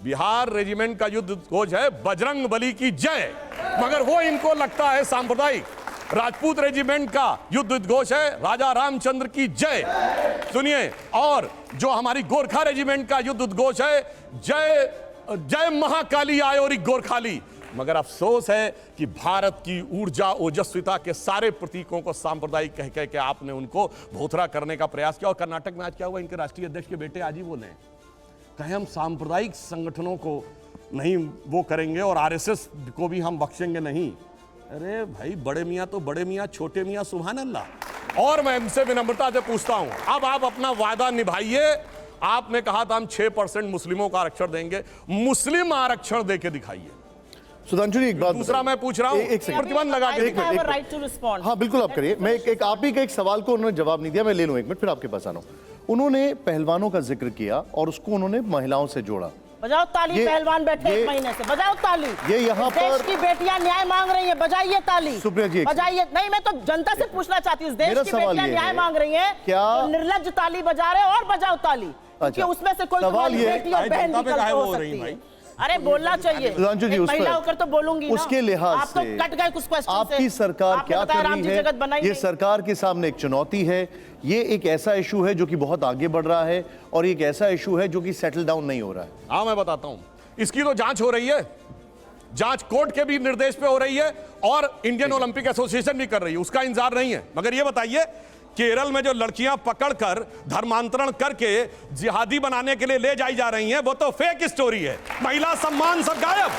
बिहार रेजिमेंट का युद्ध उद्घोष है बजरंग बली की जय, मगर वो इनको लगता है सांप्रदायिक। राजपूत रेजिमेंट का युद्ध उद्घोष है राजा रामचंद्र की जय, सुनिए। और जो हमारी गोरखा रेजिमेंट का युद्ध उद्घोष है जय जय महाकाली आयोरी गोरखाली। मगर अफसोस है कि भारत की ऊर्जा ओजस्विता के सारे प्रतीकों को सांप्रदायिक कह कह के आपने उनको भोथरा करने का प्रयास किया। और कर्नाटक में आज क्या हुआ? इनके राष्ट्रीय अध्यक्ष के बेटे आज ही बोले हैं, कहे हम सांप्रदायिक संगठनों को नहीं वो करेंगे और आरएसएस को भी हम बख्शेंगे नहीं। अरे भाई, बड़े मियां तो बड़े मियां, छोटे मियां सुभान अल्लाह। और मैं इनसे विनम्रता से पूछता हूं, अब आप अपना वादा निभाइए। आपने कहा था हम 6% मुस्लिमों का आरक्षण देंगे, मुस्लिम आरक्षण देके दिखाइए। सुधांशु जी एक बात दूसरा मैं पूछ रहा हूं, एक सेकंड प्रतिबंध लगा के राइट टू रिस्पॉन्ड। हाँ बिल्कुल आप करिए। मैं एक आप ही के एक सवाल को उन्होंने जवाब नहीं दिया, मैं ले लूं 1 मिनट फिर आपके पास आना हूं। उन्होंने पहलवानों का जिक्र किया और उसको उन्होंने महिलाओं से जोड़ा। बजाओ ताली, पहलवान बैठे 1 महीने से, बजाओ ताली। ये यहाँ पर देश की बेटियां न्याय मांग रही हैं, बजाइए ताली। सुप्रिया जी बजाइए। नहीं, मैं तो जनता से पूछना चाहती हूँ, देश की बेटियां न्याय मांग रही हैं, क्या निर्लज्ज ताली बजा रहे और बजाओ ताली, क्योंकि उसमें से कोई बेटी और बहन निकल हो सकती है। अरे बोलना चाहिए, महिला होकर तो बोलूंगी ना। उसके लिहाज आप तो कट गए कुछ क्वेश्चन से। आपकी सरकार क्या कर रही है? ये सरकार के सामने एक चुनौती है। ये एक ऐसा इशू है जो कि बहुत आगे बढ़ रहा है और एक ऐसा इशू है जो कि सेटल डाउन नहीं हो रहा है। हाँ मैं बताता हूं, इसकी तो जांच हो रही है, जांच कोर्ट के भी निर्देश पे हो रही है और इंडियन ओलंपिक एसोसिएशन भी कर रही है, उसका इंतजार नहीं है। मगर ये बताइए, केरल में जो लड़कियां पकड़कर धर्मांतरण करके जिहादी बनाने के लिए ले जाई जा रही हैं, वो तो फेक स्टोरी है। महिला सम्मान सब गायब,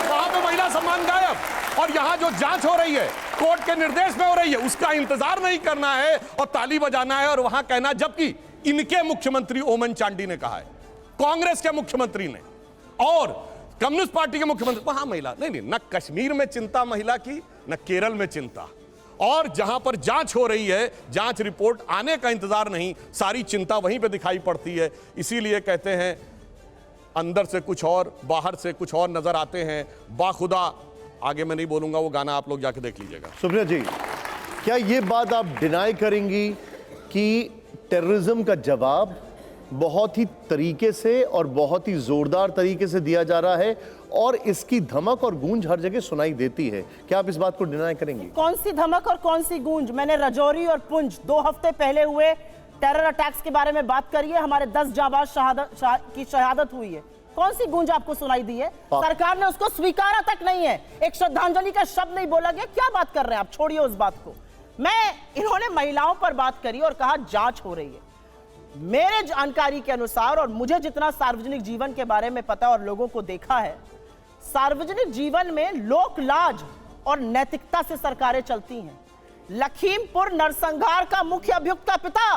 वहां पे महिला सम्मान गायब। और यहां जो जांच हो रही है कोर्ट के निर्देश में हो रही है, उसका इंतजार नहीं करना है और ताली बजाना है और वहां कहना। जबकि इनके मुख्यमंत्री ओमन चांडी ने कहा है, कांग्रेस के मुख्यमंत्री ने और कम्युनिस्ट पार्टी के मुख्यमंत्री, वहां महिला नहीं, न कश्मीर में चिंता महिला की, न केरल में चिंता। और जहां पर जांच हो रही है, जांच रिपोर्ट आने का इंतजार नहीं, सारी चिंता वहीं पे दिखाई पड़ती है। इसीलिए कहते हैं अंदर से कुछ और, बाहर से कुछ और नजर आते हैं। बाखुदा, आगे मैं नहीं बोलूंगा, वो गाना आप लोग जाके देख लीजिएगा। सुप्रिया जी, क्या ये बात आप डिनाई करेंगी कि टेररिज्म का जवाब बहुत ही तरीके से और बहुत ही जोरदार तरीके से दिया जा रहा है और इसकी धमक और गूंज हर जगह सुनाई देती है? क्या आप इस बात को डिनाई करेंगी? कौन सी धमक और कौन सी गूंज? मैंने रजौरी और पुंछ 2 हफ्ते पहले हुए टेरर अटैक्स के बारे में बात करी है। हमारे 10 जाबाज की शहादत हुई है। कौन सी गूंज आपको सुनाई दी है? सरकार ने उसको स्वीकारा तक नहीं है, एक श्रद्धांजलि का शब्द नहीं बोला गया। क्या बात कर रहे हैं आप? छोड़िए उस बात को। इन्होंने महिलाओं पर बात करी और कहा जांच हो रही है। मेरे जानकारी के अनुसार और मुझे जितना सार्वजनिक जीवन के बारे में पता और लोगों को देखा है, सार्वजनिक जीवन में लोक लाज और नैतिकता से सरकारें चलती हैं। लखीमपुर नरसंहार का मुख्य अभियुक्त का पिता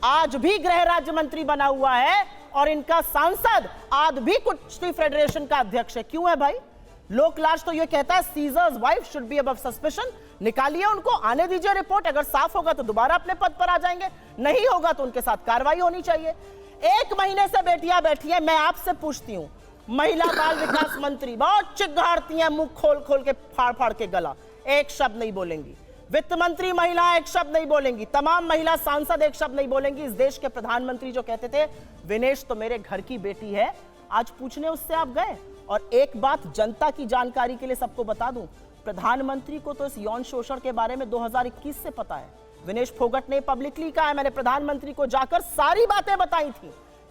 आज भी गृह राज्य मंत्री बना हुआ है और इनका सांसद आज भी कुश्ती फेडरेशन का अध्यक्ष है। क्यों है भाई? लोकलाज तो यह कहता है seizures wife should be above suspension. निकालिए उनको, आने दीजिए रिपोर्ट। अगर साफ होगा तो दोबारा अपने पद पर आ जाएंगे, नहीं होगा तो उनके साथ कार्रवाई होनी चाहिए। 1 महीने से बेटियां बैठी हैं। मैं आपसे पूछती हूं, महिला बाल विकास मंत्री बहुत चिघाड़ती हैं, मुंह खोल खोल के फाड़ फाड़ के गला, एक शब्द नहीं बोलेंगी। वित्त मंत्री महिला एक शब्द नहीं बोलेंगी। तमाम महिला सांसद एक शब्द नहीं बोलेंगी। इस देश के प्रधानमंत्री जो कहते थे विनेश तो मेरे घर की बेटी है, आज पूछने उससे आप गए। और एक बात जनता की जानकारी के लिए सबको बता दूं, प्रधानमंत्री को तो इस यौन शोषण के बारे में 2021 से पता है। विनेश फोगट ने पब्लिकली कहा है, मैंने प्रधानमंत्री को जाकर सारी बातें बताई थी।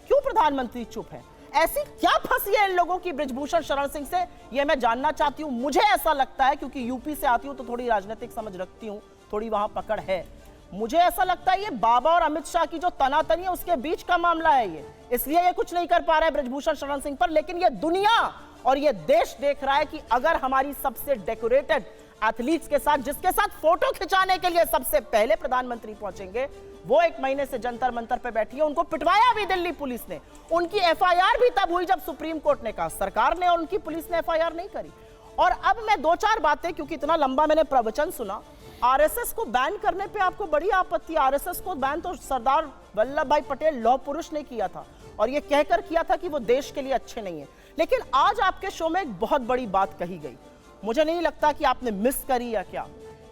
क्यों प्रधानमंत्री चुप है? ऐसी क्या फंसी है इन लोगों की बृजभूषण शरण सिंह से, ये मैं जानना चाहती हूं। मुझे ऐसा लगता है, क्योंकि यूपी से आती हूं तो थोड़ी राजनीतिक समझ रखती हूं, थोड़ी वहां पकड़ है। मुझे ऐसा लगता है ये बाबा और अमित शाह की जो तनातनी है उसके बीच का मामला है ये, इसलिए ये कुछ नहीं कर पा रहा है बृजभूषण शरण सिंह पर। लेकिन ये दुनिया और ये देश देख रहा है कि अगर हमारी सबसे डेकोरेटेड एथलीट्स के साथ, जिसके साथ फोटो खिंचाने के लिए सबसे पहले प्रधानमंत्री पहुंचेंगे, वो 1 महीने से जंतर मंतर पे बैठी है। उनको पिटवाया भी दिल्ली पुलिस ने। उनकी एफआईआर भी तब हुई जब सुप्रीम कोर्ट ने कहा, सरकार ने और उनकी पुलिस ने एफआईआर नहीं करी। और अब मैं 2-4 बातें, क्योंकि इतना लंबा मैंने प्रवचन सुना, आरएसएस को बैन करने पे आपको बड़ी आपत्ति। आरएसएस को बैन तो सरदार वल्लभ भाई पटेल लौह पुरुष ने किया था और यह कहकर किया था कि वो देश के लिए अच्छे नहीं है। लेकिन आज आपके शो में एक बहुत बड़ी बात कही गई, मुझे नहीं लगता कि आपने मिस करी या क्या।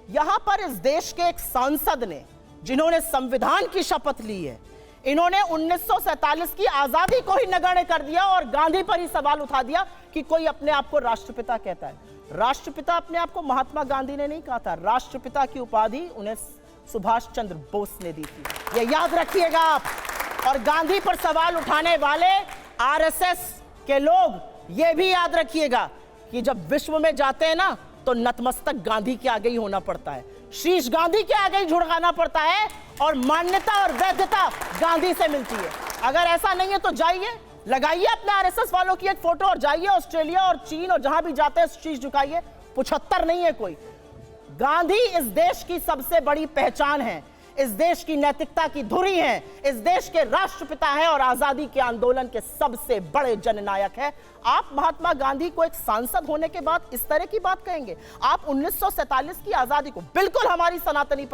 यहां पर इस देश के एक सांसद ने, जिन्होंने संविधान की शपथ ली है, इन्होंने 1947 की आजादी को ही नगण्य कर दिया और गांधी पर ही सवाल उठा दिया कि कोई अपने आप को राष्ट्रपिता कहता है। राष्ट्रपिता अपने आप को महात्मा गांधी ने नहीं कहा था, राष्ट्रपिता की उपाधि उन्हें सुभाष चंद्र बोस ने दी थी, यह याद रखिएगा आप। और गांधी पर सवाल उठाने वाले आरएसएस के लोग यह भी याद रखिएगा कि जब विश्व में जाते हैं ना, तो नतमस्तक गांधी के आगे ही होना पड़ता है, शीश गांधी के आगे ही झुकाना पड़ता है, और मान्यता और वैधता गांधी से मिलती है। अगर ऐसा नहीं है तो जाइए, लगाइए अपने आरएसएस वालों की एक फोटो और जाइए ऑस्ट्रेलिया और चीन और जहां भी जाते हैं शीश झुकाइए, 75 नहीं है कोई। गांधी इस देश की सबसे बड़ी पहचान है, इस देश की नैतिकता की धुरी है, इस देश के राष्ट्रपिता हैं और आजादी के आंदोलन के सबसे बड़े जननायक हैं। आप महात्मा गांधी को एक सांसद होने के बाद इस तरह की बात कहेंगे? आप 1947 की आजादी को, बिल्कुल हमारी सनातनी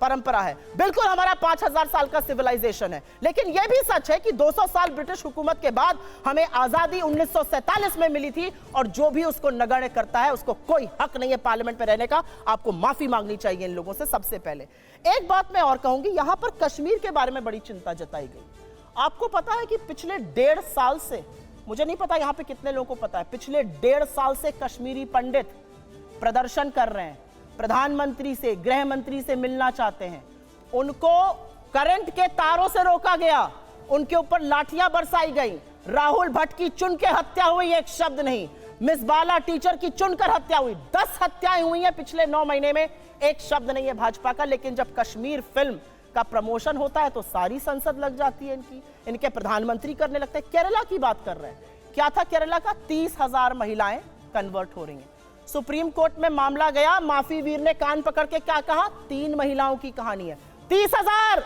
परंपरा है, बिल्कुल हमारा 5000 साल का सिविलाइजेशन है, लेकिन यह भी सच है कि 200 साल ब्रिटिश हुकूमत के बाद हमें आजादी 1947 में मिली थी, और जो भी उसको नगण्य करता है उसको कोई हक नहीं है पार्लियामेंट में रहने का। आपको माफी मांगनी चाहिए इन लोगों से। सबसे पहले एक बात मैं और कहूंगी, यहां पर कश्मीर के बारे में बड़ी चिंता जताई गई। आपको पता है कि पिछले 1.5 साल से, मुझे नहीं पता यहां पे कितने लोगों को पता है, पिछले 1.5 साल से कश्मीरी पंडित प्रदर्शन कर रहे हैं, प्रधानमंत्री से, गृह मंत्री से मिलना चाहते हैं। उनको करंट के तारों से रोका गया, उनके ऊपर लाठियां बरसाई गई, राहुल भट्ट की चुन के हत्या हुई, एक शब्द नहीं, मिस बाला टीचर की चुनकर हत्या हुई, 10 हत्याएं हुई हैं पिछले 9 महीने में, एक शब्द नहीं है भाजपा का। लेकिन जब कश्मीर फिल्म का प्रमोशन होता है तो सारी संसद लग जाती है इनकी, इनके प्रधानमंत्री करने लगते हैं। केरला की बात कर रहे हैं, क्या था केरला का? 30,000 महिलाएं कन्वर्ट हो रही हैं। सुप्रीम कोर्ट में मामला गया, माफी वीर ने कान पकड़ के क्या कहा? 3 महिलाओं की कहानी है, 30,000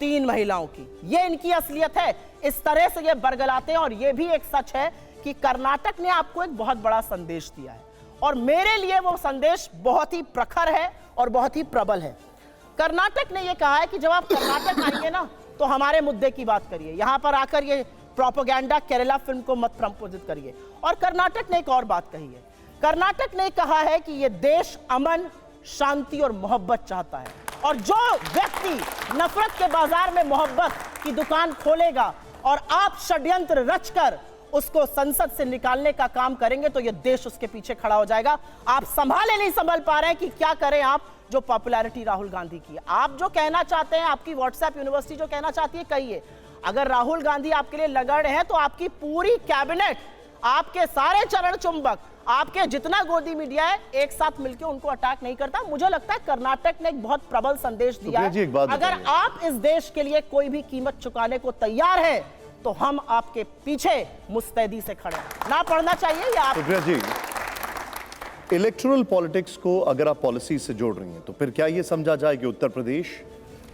3 महिलाओं की, ये इनकी असलियत है। इस तरह से ये बरगलाते हैं। और ये भी एक सच है कि कर्नाटक ने आपको एक बहुत बड़ा संदेश दिया है, और मेरे लिए वो संदेश बहुत ही प्रखर है और बहुत ही प्रबल है। कर्नाटक ने ये कहा है कि जब आप कर्नाटक आएंगे ना, तो हमारे मुद्दे की बात करिए, यहां पर आकर ये प्रोपेगेंडा केरला फिल्म को मत प्रपोजित करिए। और कर्नाटक ने एक और बात कही है, कर्नाटक ने कहा है कि यह देश अमन, शांति और मोहब्बत चाहता है, और जो व्यक्ति नफरत के बाजार में मोहब्बत की दुकान खोलेगा और आप षड्यंत्र रचकर उसको संसद से निकालने का काम करेंगे, तो यह देश उसके पीछे खड़ा हो जाएगा। आप नहीं संभल पा रहे हैं कि क्या करें आप, जो पॉपुलैरिटी राहुल गांधी की। आप जो कहना चाहते हैं, आपकी व्हाट्सएप यूनिवर्सिटी जो कहना चाहती है, कहिए। अगर राहुल गांधी आपके लिए लड़ रहे हैं तो आपकी पूरी कैबिनेट, आपके सारे चरण चुंबक, आपके जितना गोदी मीडिया है, एक साथ मिलकर उनको अटैक नहीं करता। मुझे लगता है कर्नाटक ने एक बहुत प्रबल संदेश दिया है। अगर आप इस देश के लिए कोई भी कीमत चुकाने को तैयार है, तो हम आपके पीछे मुस्तैदी से खड़े हैं। ना पढ़ना चाहिए या आप जी, इलेक्टोरल पॉलिटिक्स को अगर आप पॉलिसी से जोड़ रही हैं, तो फिर क्या यह समझा जाए कि उत्तर प्रदेश,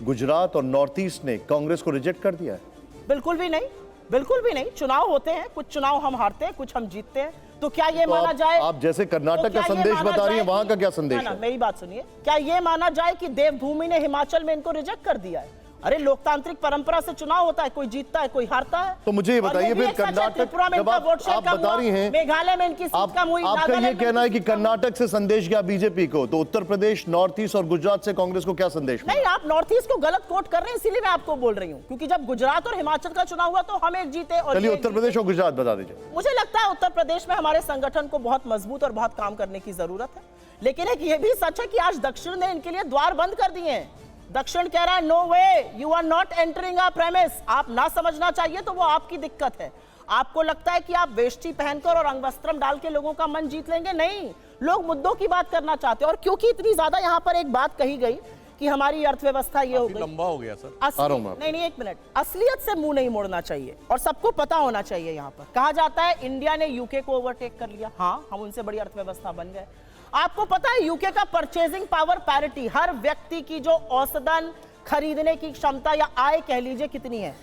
गुजरात और नॉर्थ ईस्ट ने कांग्रेस को रिजेक्ट कर दिया है? बिल्कुल भी नहीं, बिल्कुल भी नहीं। चुनाव होते हैं, कुछ चुनाव हम हारते हैं, कुछ हम जीतते हैं। तो क्या ये माना जाए, आप जैसे कर्नाटक का संदेश बता रही हैं, वहां का क्या संदेश है? मेरी बात सुनिए, क्या ये माना जाए कि देवभूमि ने हिमाचल में इनको रिजेक्ट कर दिया है? अरे लोकतांत्रिक परंपरा से चुनाव होता है, कोई जीतता है, कोई हारता है। तो मुझे ये बताइए, फिर कर्नाटक जब आप बता रही हैं, मेघालय में इनकी सीट कम हुई, आपका ये कहना है कि कर्नाटक से संदेश गया बीजेपी को, तो उत्तर प्रदेश, नॉर्थ ईस्ट और गुजरात से कांग्रेस को क्या संदेश? नहीं, आप नॉर्थ ईस्ट को गलत कोट कर रहे हैं, इसीलिए मैं आपको बोल रही हूँ, क्योंकि जब गुजरात और हिमाचल का चुनाव हुआ तो हम एक जीते। और चलिए उत्तर प्रदेश और गुजरात बता दीजिए। मुझे लगता है उत्तर प्रदेश में हमारे संगठन को बहुत मजबूत और बहुत काम करने की जरूरत है। लेकिन एक ये भी सच है कि आज दक्षिण ने इनके लिए द्वार बंद कर दिए हैं। दक्षिण कह रहा है, no way, you are not entering our premise. आप ना समझना चाहिए, तो वो आपकी दिक्कत है। आपको लगता है कि आप वेष्टी पहनकर और अंगवस्त्रम डाल के लोगों का मन जीत लेंगे? नहीं, लोग मुद्दों की बात करना चाहते हैं। और क्योंकि इतनी ज्यादा यहाँ पर एक बात कही गई कि हमारी अर्थव्यवस्था ये हो गई, लंबा हो गया सर। नहीं, एक मिनट, असलियत से मुंह नहीं मोड़ना चाहिए और सबको पता होना चाहिए। यहाँ पर कहा जाता है इंडिया ने यूके को ओवरटेक कर लिया। हाँ, हम उनसे बड़ी अर्थव्यवस्था बन गए। आपको पता है यूके का परचेजिंग पावर पैरिटी, हर व्यक्ति की जो औसतन खरीदने की क्षमता या आय कह लीजिए कितनी है,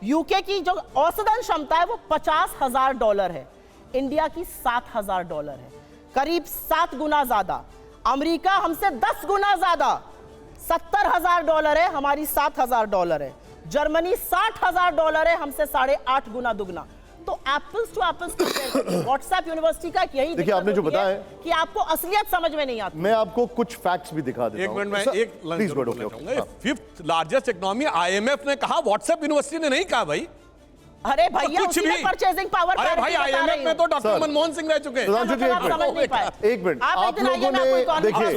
यूके की जो औसतन क्षमता है वो $50,000 है, इंडिया की $7,000 है, करीब 7 गुना ज्यादा। अमेरिका हमसे 10 गुना ज्यादा, $70,000 है, हमारी $7,000 है। जर्मनी $60,000 है, हमसे 8.5 गुना दुगना। तो apples to apples WhatsApp university का यही देखिए, आपने जो दिक्कत होती है बताया कि आपको असलियत समझ में नहीं आती। मैं आपको कुछ फैक्ट्स भी दिखा देता एक हूं। मिनट में सर, एक please go okay. Fifth largest economy IMF ने कहा, व्हाट्सएप यूनिवर्सिटी ने नहीं कहा भाई। अरे भैया, कुछ भी परचेजिंग पावर अरे भाई, आईएमएफ में तो डॉक्टर सर, मनमोहन सिंह रह चुके हैं। सुधांशु जी, एक मिनट आप लोगों ने देखिए,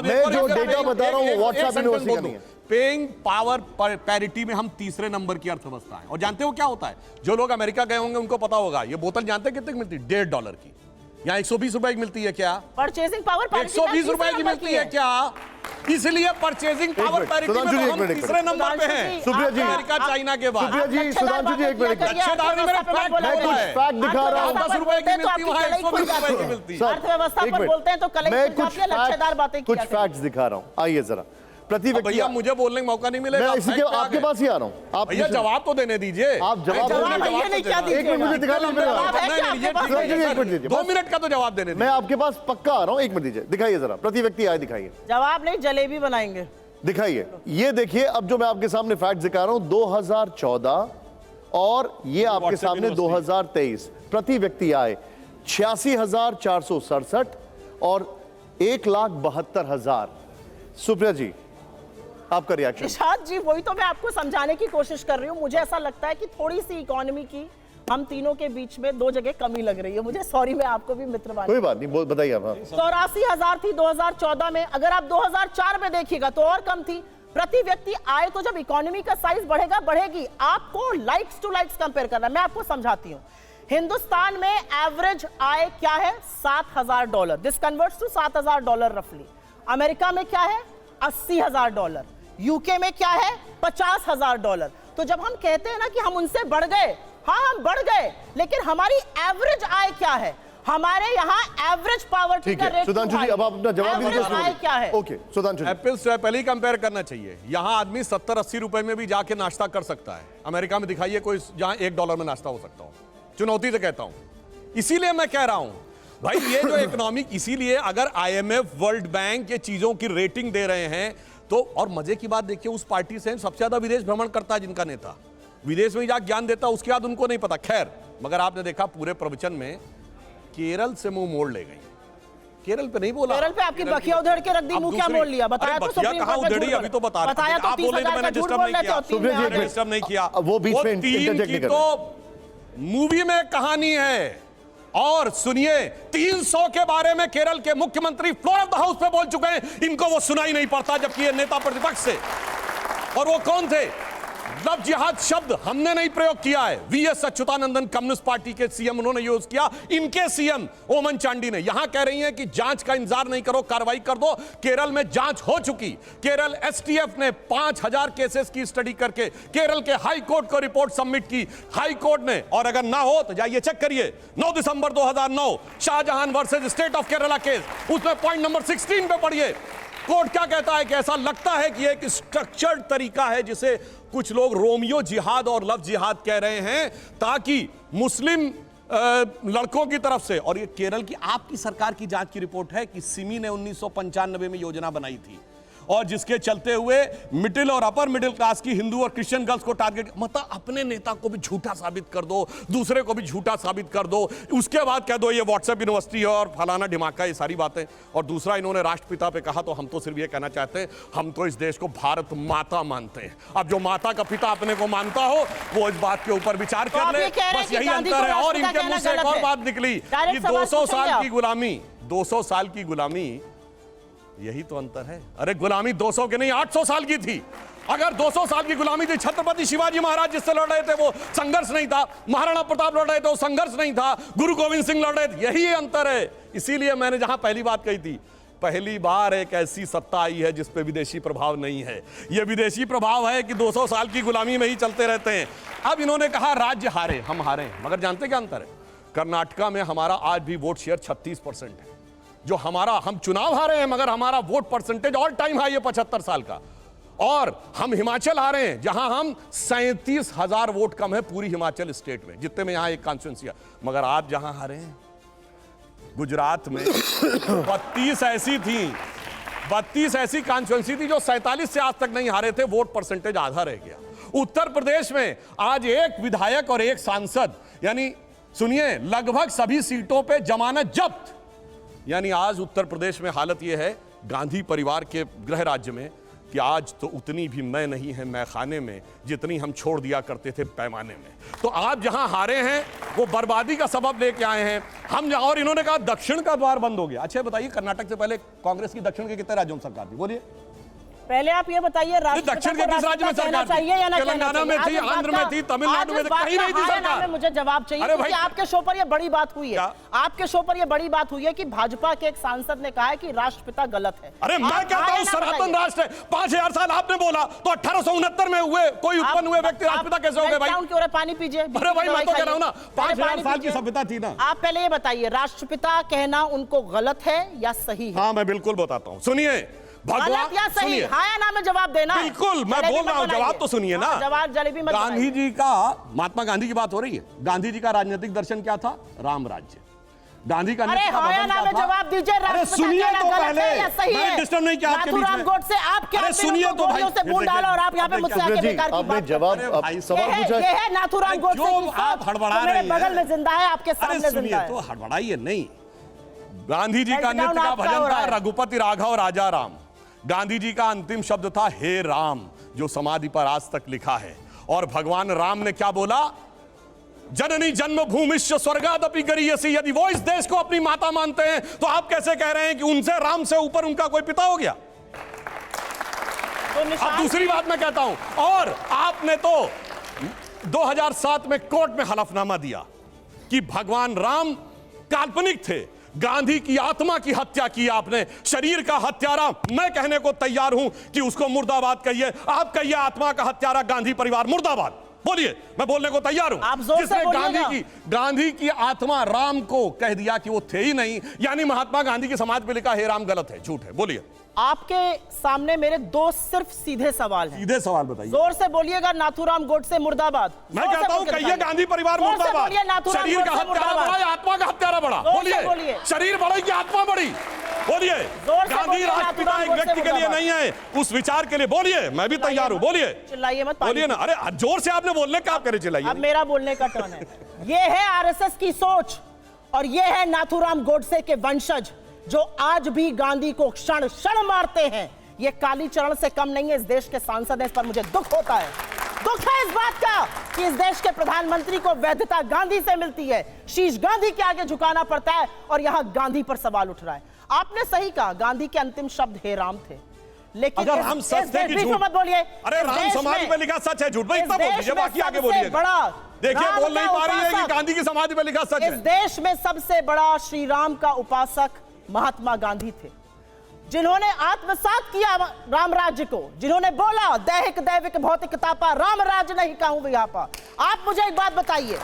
मैं जो डेटा बता रहा हूँ व्हाट्सएप यूनिवर्सिटी का नहीं है। पेइंग पावर पैरिटी में हम तीसरे नंबर की अर्थव्यवस्था है। और जानते हो क्या होता है? जो लोग अमेरिका गए होंगे उनको पता होगा, ये बोतल जानते हैं कितने की मिलती है? $1.5 की। यहाँ 120 रुपए की मिलती है क्या? परचेजिंग पावर 120 रुपए की मिलती है क्या? इसलिए परचेजिंग पावर पैरिटी में तो हम तीसरे नंबर पे हैं, सुप्रिया जी, अमेरिका चाइना के बाद। सुप्रिया जी, सुधांशु जी, एक मिनट, लच्छेदार ने मेरा फैक्ट मैं कुछ फैक्ट दिखा रहा हूँ। 10 रुपए की मिलती, वहाँ 120 रुपए की मिलती है। अर्थव्यवस्था पर बोलते हैं तो कल मैं कुछ फैक्ट्स दिखा रहा हूँ, आइए जरा। प्रति व्यक्ति, भैया मुझे बोलने का मौका नहीं मिलेगा। मैं इसी के आपके पास ही आ रहा हूँ। आप भैया जवाब तो देने दीजिए। आप जवाब एक मिनट मुझे दिखाना दीजिए। 2 मिनट का तो जवाब देने मैं आपके पास पक्का आ रहा हूँ, 1 मिनट दीजिए। दिखाइए जरा, प्रति व्यक्ति आए दिखाइए। जवाब नहीं, जलेबी बनाएंगे। दिखाइए, ये देखिए, अब जो मैं आपके सामने फैक्ट दिखा रहा हूं 2014 और ये आपके सामने 2023 प्रति व्यक्ति आए 86,467 और 1,72,000। सुप्रिया जी, आपका रिएक्शन? निशाद जी, वही तो मैं आपको समझाने की कोशिश कर रही हूँ। मुझे ऐसा लगता है कि थोड़ी सी इकोनॉमी की हम तीनों के बीच में 2 जगह कमी लग रही है मुझे। सॉरी, मैं आपको भी मित्र मानती हूं। कोई बात नहीं, बताइए आप। 84,000 थी 2014 में। अगर आप 2004 में देखिएगा तो और कम थी। प्रति व्यक्ति आय तो जब इकोनॉमी का साइज बढ़ेगा बढ़ेगी। आपको लाइक्स टू लाइक्स कंपेयर करना है। मैं आपको समझाती हूं। हिंदुस्तान में एवरेज आय क्या है? $7,000। दिस कन्वर्ट्स टू $7,000 रफली। अमेरिका में क्या है? $80,000। यूके में क्या है? $50,000। तो जब हम कहते हैं ना कि हम उनसे बढ़ गए, हाँ हम बढ़ गए, लेकिन हमारी एवरेज आय क्या है? हमारे यहाँ एवरेज पॉवर्टी का रेट। सुधांशु जी, अब आप अपना जवाब दीजिए। आय क्या है? ओके, सुधांशु जी, एप्पल से एप्पल ही कंपेयर करना चाहिए। यहाँ आदमी 70-80 रुपए में भी जाके नाश्ता कर सकता है। अमेरिका में दिखाइए कोई जहां $1 में नाश्ता हो सकता हो। चुनौती से कहता हूं। इसीलिए मैं कह रहा हूं भाई, ये जो इकोनॉमिक, इसीलिए अगर आईएमएफ, वर्ल्ड बैंक ये चीजों की रेटिंग दे रहे हैं तो, और मजे की बात देखिए, उस पार्टी से सबसे ज्यादा विदेश भ्रमण करता है जिनका नेता, विदेश में जाकर ज्ञान देता, उसके बाद उनको नहीं पता। खैर, मगर आपने देखा पूरे प्रवचन में केरल से मुंह मोड़ ले गई। केरल पे नहीं बोला। केरल पे आपकी बखिया उधेड़ के रख दी, मुंह क्या मोड़ लिया? बताया तो सुप्रीम कोर्ट में झूठ अभी तो बता रहे बताया तो आप बोले तो मैंने डिस्टर्ब नहीं किया। डिस्टर्ब नहीं किया। वो बीच में इंटरजेक्ट नहीं कर रहे। तो मूवी में कहानी है। और सुनिए, 300 के बारे में केरल के मुख्यमंत्री फ्लोर ऑफ द हाउस पे बोल चुके हैं, इनको वो सुनाई नहीं पड़ता, जबकि ये नेता प्रतिपक्ष से। और वो कौन थे? लव जिहाद शब्द हमने नहीं प्रयोग किया है, वीएस अच्युतानंदन कम्युनिस्ट पार्टी के सीएम उन्होंने यूज किया। इनके सीएम ओमन चांडी ने। यहां कह रही हैं कि जांच का इंतजार नहीं करो, कार्रवाई कर दो। केरल में जांच हो चुकी। केरल एसटीएफ ने 5,000 केसेस की स्टडी करके केरल के हाई कोर्ट को रिपोर्ट सबमिट की। हाई कोर्ट ने, और अगर ना हो तो जाइए चेक करिए, 9 दिसंबर 2009 Shahjahan versus state of Kerala case, उसमें पॉइंट नंबर 16 पे पढ़िए। कोर्ट क्या कहता है कि ऐसा लगता है कि एक स्ट्रक्चर्ड तरीका है जिसे कुछ लोग रोमियो जिहाद और लव जिहाद कह रहे हैं, ताकि मुस्लिम लड़कों की तरफ से। और ये केरल की आपकी सरकार की जांच की रिपोर्ट है कि सिमी ने 1995 में योजना बनाई थी, और जिसके चलते हुए मिडिल और अपर मिडिल क्लास की हिंदू और क्रिश्चियन गर्ल्स को टारगेट, मतलब अपने नेता को भी झूठा साबित कर दो, दूसरे को भी झूठा साबित कर दो, उसके बाद कह दो ये व्हाट्सएप यूनिवर्सिटी है और फलाना ढिमाका, ये सारी बातें। और दूसरा, इन्होंने राष्ट्रपिता पे कहा, तो हम तो सिर्फ ये कहना चाहते हैं, हम तो इस देश को भारत माता मानते हैं। अब जो माता का पिता अपने को मानता हो वो इस बात के ऊपर विचार कर ले, बस यही अंतर है। और इनके मुंह से एक और बात निकली कि 200 साल की गुलामी, 200 साल की गुलामी, यही तो अंतर है। अरे गुलामी 200 के नहीं 800 साल की थी। अगर 200 साल की गुलामी थी, छत्रपति शिवाजी महाराज जिससे लड़ रहे थे वो संघर्ष नहीं था, महाराणा प्रताप लड़ रहे थे वो संघर्ष नहीं था, गुरु गोविंद सिंह लड़ रहे थे, यही अंतर है। इसीलिए मैंने जहां पहली बात कही थी, पहली बार एक ऐसी सत्ता आई है जिस पे विदेशी प्रभाव नहीं है। यह विदेशी प्रभाव है कि 200 साल की गुलामी में ही चलते रहते हैं। अब इन्होंने कहा राज्य हारे, हम हारे, मगर जानते क्या अंतर है? कर्नाटका में हमारा आज भी वोट शेयर 36% है। जो हमारा, हम चुनाव हारे हैं मगर हमारा vote percentage all time high है 75 साल का। और हम हिमाचल हारे हैं जहां हम 37,000 वोट कम है पूरी हिमाचल स्टेट में, जितने में यहां एक कॉन्स्टिट्यूंसी है। मगर आप जहां हारे हैं गुजरात में 32 ऐसी थी, 32 ऐसी कॉन्स्टिट्यूंसी थी जो 47 से आज तक नहीं हारे थे, वोट परसेंटेज आधा रह गया। उत्तर प्रदेश में आज एक विधायक और एक सांसद, यानी सुनिए, लगभग सभी सीटों पे जमानत जब्त। यानी आज उत्तर प्रदेश में हालत यह है गांधी परिवार के गृह राज्य में कि आज तो उतनी भी मैं नहीं है मैखाने में जितनी हम छोड़ दिया करते थे पैमाने में। तो आप जहां हारे हैं वो बर्बादी का सबब लेके आए हैं हम। और इन्होंने कहा दक्षिण का द्वार बंद हो गया। अच्छा बताइए, कर्नाटक से पहले कांग्रेस की दक्षिण के कितने राज्यों में सरकार थी? बोलिए। पहले आप ये बताइए, दक्षिण के किस राज्य में सरकार चाहिए या ना? तेलंगाना में थी, आंध्र में थी, तमिलनाडु में थी, कहीं नहीं थी सरकार। मुझे जवाब चाहिए क्योंकि आपके शो पर ये बड़ी बात हुई है। आपके शो पर ये बड़ी बात हुई है कि भाजपा के एक सांसद ने कहा है कि राष्ट्रपिता गलत है। अरे मैं कहता हूं सनातन राष्ट्र है। 5000 साल आपने बोला तो 1869 में हुए कोई उत्पन्न हुए व्यक्ति राष्ट्रपिता कैसे हो गए भाई? क्यों पानी पीजिए। अरे भाई मैं तो कह रहा हूं ना, 5000 साल की सभ्यता थी ना। आप पहले ये बताइए, राष्ट्रपिता कहना उनको गलत है या सही है? हाँ मैं बिल्कुल बताता हूं, सुनिए। गलत या सही? हाँ या ना में जवाब देना। बिल्कुल मैं बोल रहा हूं, जवाब तो सुनिए ना। जवाब जलेबी मत। गांधी जी का, महात्मा गांधी की बात हो रही है। गांधी जी का राजनीतिक दर्शन क्या था? राम राज्य। गांधी का अरे हाँ या ना में जवाब दीजिए। अरे सुनिए तो पहले, मैं डिस्टर्ब नहीं किया आपके बीच में। गोडसे आप क्या सुनिए तो भाई, से वोट डालो और आप यहाँ पे मुझसे आके बेकार की बात। जवाब सवाल पूछा। ये है नाथुराम गोडसे की सोच। आप हड़बड़ा रहे हैं। बगल में जिंदा है, आपके सामने जिंदा है। तो हड़बड़ाइए नहीं। गांधी जी का नृत्य का भजन था रघुपति राघव राजा राम। गांधी जी का अंतिम शब्द था हे राम, जो समाधि पर आज तक लिखा है। और भगवान राम ने क्या बोला? जननी जन्मभूमिश्च स्वर्गादपि गरीयसी। यदि वो इस देश को अपनी माता मानते हैं तो आप कैसे कह रहे हैं कि उनसे, राम से ऊपर उनका कोई पिता हो गया? अब दूसरी बात मैं कहता हूं, और आपने तो 2007 में कोर्ट में हलफनामा दिया कि भगवान राम काल्पनिक थे। गांधी की आत्मा की हत्या की आपने। शरीर का हत्यारा मैं कहने को तैयार हूं कि उसको मुर्दाबाद कहिए। आप कहिए आत्मा का हत्यारा गांधी परिवार मुर्दाबाद। बोलिए, मैं बोलने को तैयार हूं। आप जोर से बोलिएगा। गांधी की आत्मा राम को कह दिया कि वो थे ही नहीं, यानी महात्मा गांधी की समाधि पे लिखा हे राम गलत है, झूठ है। बोलिए। आपके सामने मेरे दो सिर्फ सीधे सवाल हैं। सीधे सवाल बताइए। जोर से बोलिएगा। नाथुराम गोडसे मुर्दाबाद। मैं कहता हूं कहिए गांधी परिवार मुर्दाबाद। शरीर का हत्यारा बड़ा या आत्मा का हत्यारा बड़ा? बोलिए। शरीर बड़ा कि आत्मा बड़ी? बोलिए। गांधी राष्ट्रपिता एक व्यक्ति के लिए नहीं है, उस विचार के लिए। बोलिए, मैं भी तैयार हूं। बोलिए। चिल्लाइए मत। बोलिए ना। अरे जोर से आपने बोलने का, आप करे चिल्लाइए। अब मेरा बोलने का टर्न है। ये है आरएसएस की सोच और ये है नाथुराम गोडसे के वंशज जो आज भी गांधी को क्षण क्षण मारते हैं। ये कालीचरण से कम नहीं है। इस देश के सांसद हैं, इस पर मुझे दुख होता है। दुख है इस बात का कि इस देश के प्रधानमंत्री को वैधता गांधी से मिलती है, शीश गांधी के आगे झुकाना पड़ता है और यहां गांधी पर सवाल उठ रहा है। आपने सही कहा, गांधी के अंतिम शब्द हे राम थे, लेकिन अगर हम सच थे कि झूठ मत बोलिए। अरे राम समाधि पे लिखा सच है, झूठ भाई इतना बोल दीजिए, बाकी आगे बोलिए। बड़ा देखिए बोल नहीं पा रही है कि गांधी की समाधि पे लिखा सच है। इस देश में सबसे बड़ा श्री राम का उपासक महात्मा गांधी थे, जिन्होंने आत्मसात किया राम राज्य को, जिन्होंने बोला दैहिक दैविक भौतिक तापा राम राज्य नहीं कहूं यहाँ पर। आप मुझे एक बात बताइए,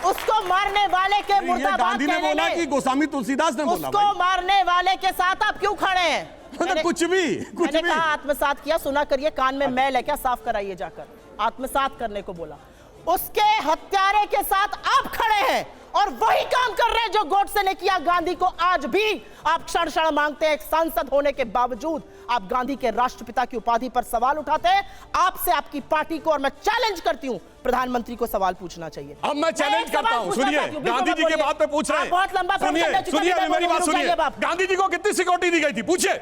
उसको मारने वाले के मुर्दाबाद गांधी ने बोला कि गोस्वामी तुलसीदास ने बोला? उसको मारने वाले के साथ आप क्यों खड़े हैं? कुछ भी मैंने कहा आत्मसात किया, सुना करिए, कान में मैल है क्या, साफ कराइए जाकर। आत्मसात करने को बोला। उसके हत्यारे के साथ आप खड़े हैं और वही काम कर रहे हैं जो गोडसे ने किया। गांधी को आज भी आप क्षण क्षण मांगते हैं। एक सांसद होने के बावजूद आप गांधी के राष्ट्रपिता की उपाधि पर सवाल उठाते हैं। आपसे, आपकी पार्टी को, और मैं चैलेंज करती हूं, प्रधानमंत्री को सवाल पूछना चाहिए। अब मैं चैलेंज करता हूं, सुनिए, गांधी जी के बात पे पूछ रहे हैं। बहुत लंबा सुनिए मेरी बात सुनिए। गांधी जी को कितनी सिक्योरिटी दी गई थी? पूछिए।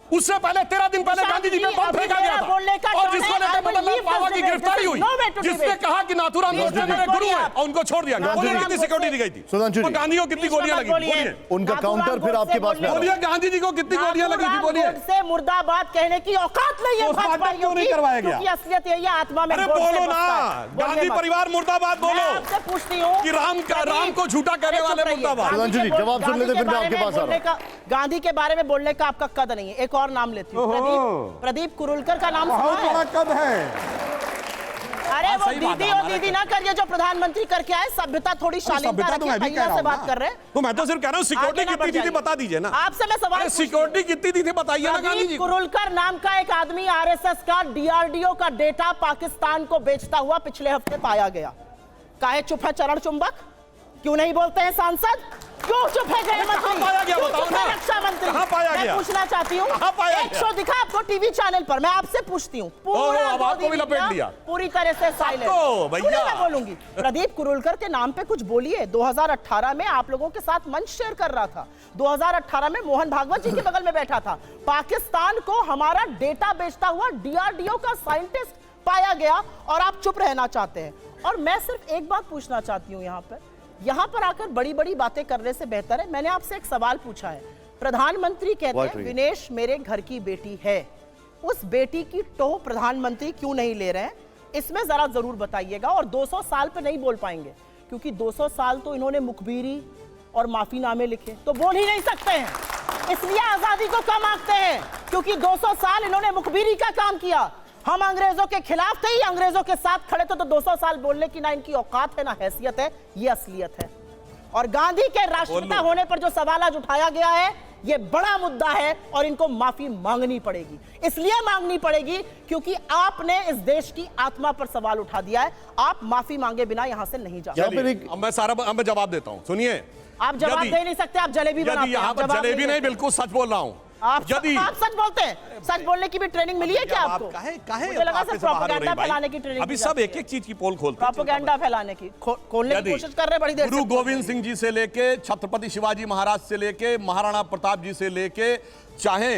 उससे पहले 13 दिन पहले गांधी जी पे बम फेंका गया था और जिसको लेकर मदन पावा की गिरफ्तारी हुई, जिसने कहा कि नाथुराम गोडसे मेरे गुरु हैं और उनको छोड़ दिया गया। बोलिए कितनी सिक्योरिटी दी गई थी? सुधांशु जी, गांधी को कितनी गोलियां लगी? बोलिए। उनका काउंटर फिर आपके पास में। बोलिए गांधी जी को कितनी गोलियां लगी थी? बोलिए। से मुर्दाबाद कहने की औकात नहीं है भाजपा क्यों नहीं करवाया गया? क्योंकि असलियत यही है, आत्मा में। अरे बोलो ना, गांधी परिवार मुर्दाबाद बोलो। आपसे पूछती हूँ कि राम को झूठा कहने वाले मुर्दाबाद। सुधांशु जी जवाब सुन लेते, फिर मैं आपके पास आ रहा हूं। गांधी के बारे में बोलने का आपका कद नहीं है। एक और नाम लेती हूँ, प्रदीप कुरुलकर का नाम सुना है? बहुत बड़ा कद है। अरे वो दीदी और दीदी ना करिए, जो प्रधानमंत्री करके आए। सभ्यता थोड़ी शालीनता रखिए, भैया से बात कर रहे हैं। तो मैं तो सिर्फ कह रहा हूँ सिक्योरिटी कितनी दी थी बता दीजिए ना। आपसे मैं सवाल, सिक्योरिटी कितनी दी थी बताइए ना गांधी जी। कुरुलकर नाम का एक आदमी आरएसएस का डीआरडीओ का डेटा पाकिस्तान को बेचता हुआ पिछले हफ्ते पाया गया। काहे चुप है चरण चुंबक? क्यों नहीं बोलते हैं सांसद? क्यों चुप है गृह मंत्री? कहाँ पाया गया? क्यों बताओ चुप है ना। रक्षा मंत्री? कहाँ पाया मैं गया? पूछना चाहती हूँ, कहाँ पाया एक गया? शो दिखा आपको टीवी चैनल पर, मैं आपसे पूछती हूँ, अब आपको भी लपेट लिया। पूरी तरह से साइलेंट। सबको, भैया। क्यों मैं बोलूंगी? प्रदीप कुरुलकर के नाम पे कुछ बोलिए। 2018 में आप लोगों के साथ मंच शेयर कर रहा था, 2018 में मोहन भागवत जी के बगल में बैठा था। पाकिस्तान को हमारा डेटा बेचता हुआ DRDO का साइंटिस्ट पाया गया और आप चुप रहना चाहते हैं। और मैं सिर्फ एक बात पूछना चाहती हूं, यहां पर आकर बड़ी बड़ी बातें करने से बेहतर है, मैंने आपसे एक सवाल पूछा है। प्रधानमंत्री कहते हैं विनेश मेरे घर की बेटी है, उस बेटी की टोह प्रधानमंत्री क्यों नहीं ले रहे हैं? इसमें जरा जरूर बताइएगा। और 200 साल पे नहीं बोल पाएंगे, क्योंकि 200 साल तो इन्होंने मुखबिरी और माफीनामे लिखे, तो बोल ही नहीं सकते हैं। इसलिए आजादी को कम आंकते हैं, क्योंकि 200 साल इन्होंने मुखबिरी का काम किया। हम अंग्रेजों के खिलाफ थे, ये अंग्रेजों के साथ खड़े थे, तो 200 साल बोलने की ना इनकी औकात है ना हैसियत है, ये असलियत है। और गांधी के राष्ट्रपिता होने पर जो सवाल आज उठाया गया है, ये बड़ा मुद्दा है और इनको माफी मांगनी पड़ेगी। इसलिए मांगनी पड़ेगी क्योंकि आपने इस देश की आत्मा पर सवाल उठा दिया है। आप माफी मांगे बिना यहां से नहीं जा सकते। अब मैं जवाब देता हूं, सुनिए। आप जवाब दे नहीं सकते, आप जलेबी बनाते हैं। यहाँ पर जलेबी नहीं, बिल्कुल सच बोल रहा हूं। आप सच बोलते हैं? सच बोलने की भी ट्रेनिंग मिली है क्या आपको? मुझे लगा सिर्फ प्रोपेगेंडा फैलाने की ट्रेनिंग। अभी सब एक एक चीज की पोल खोलते हैं, प्रोपेगेंडा फैलाने की खोलने की कोशिश कर रहे हैं बड़ी देर से। गुरु गोविंद सिंह जी से लेके छत्रपति शिवाजी महाराज से लेके महाराणा प्रताप जी से लेके चाहे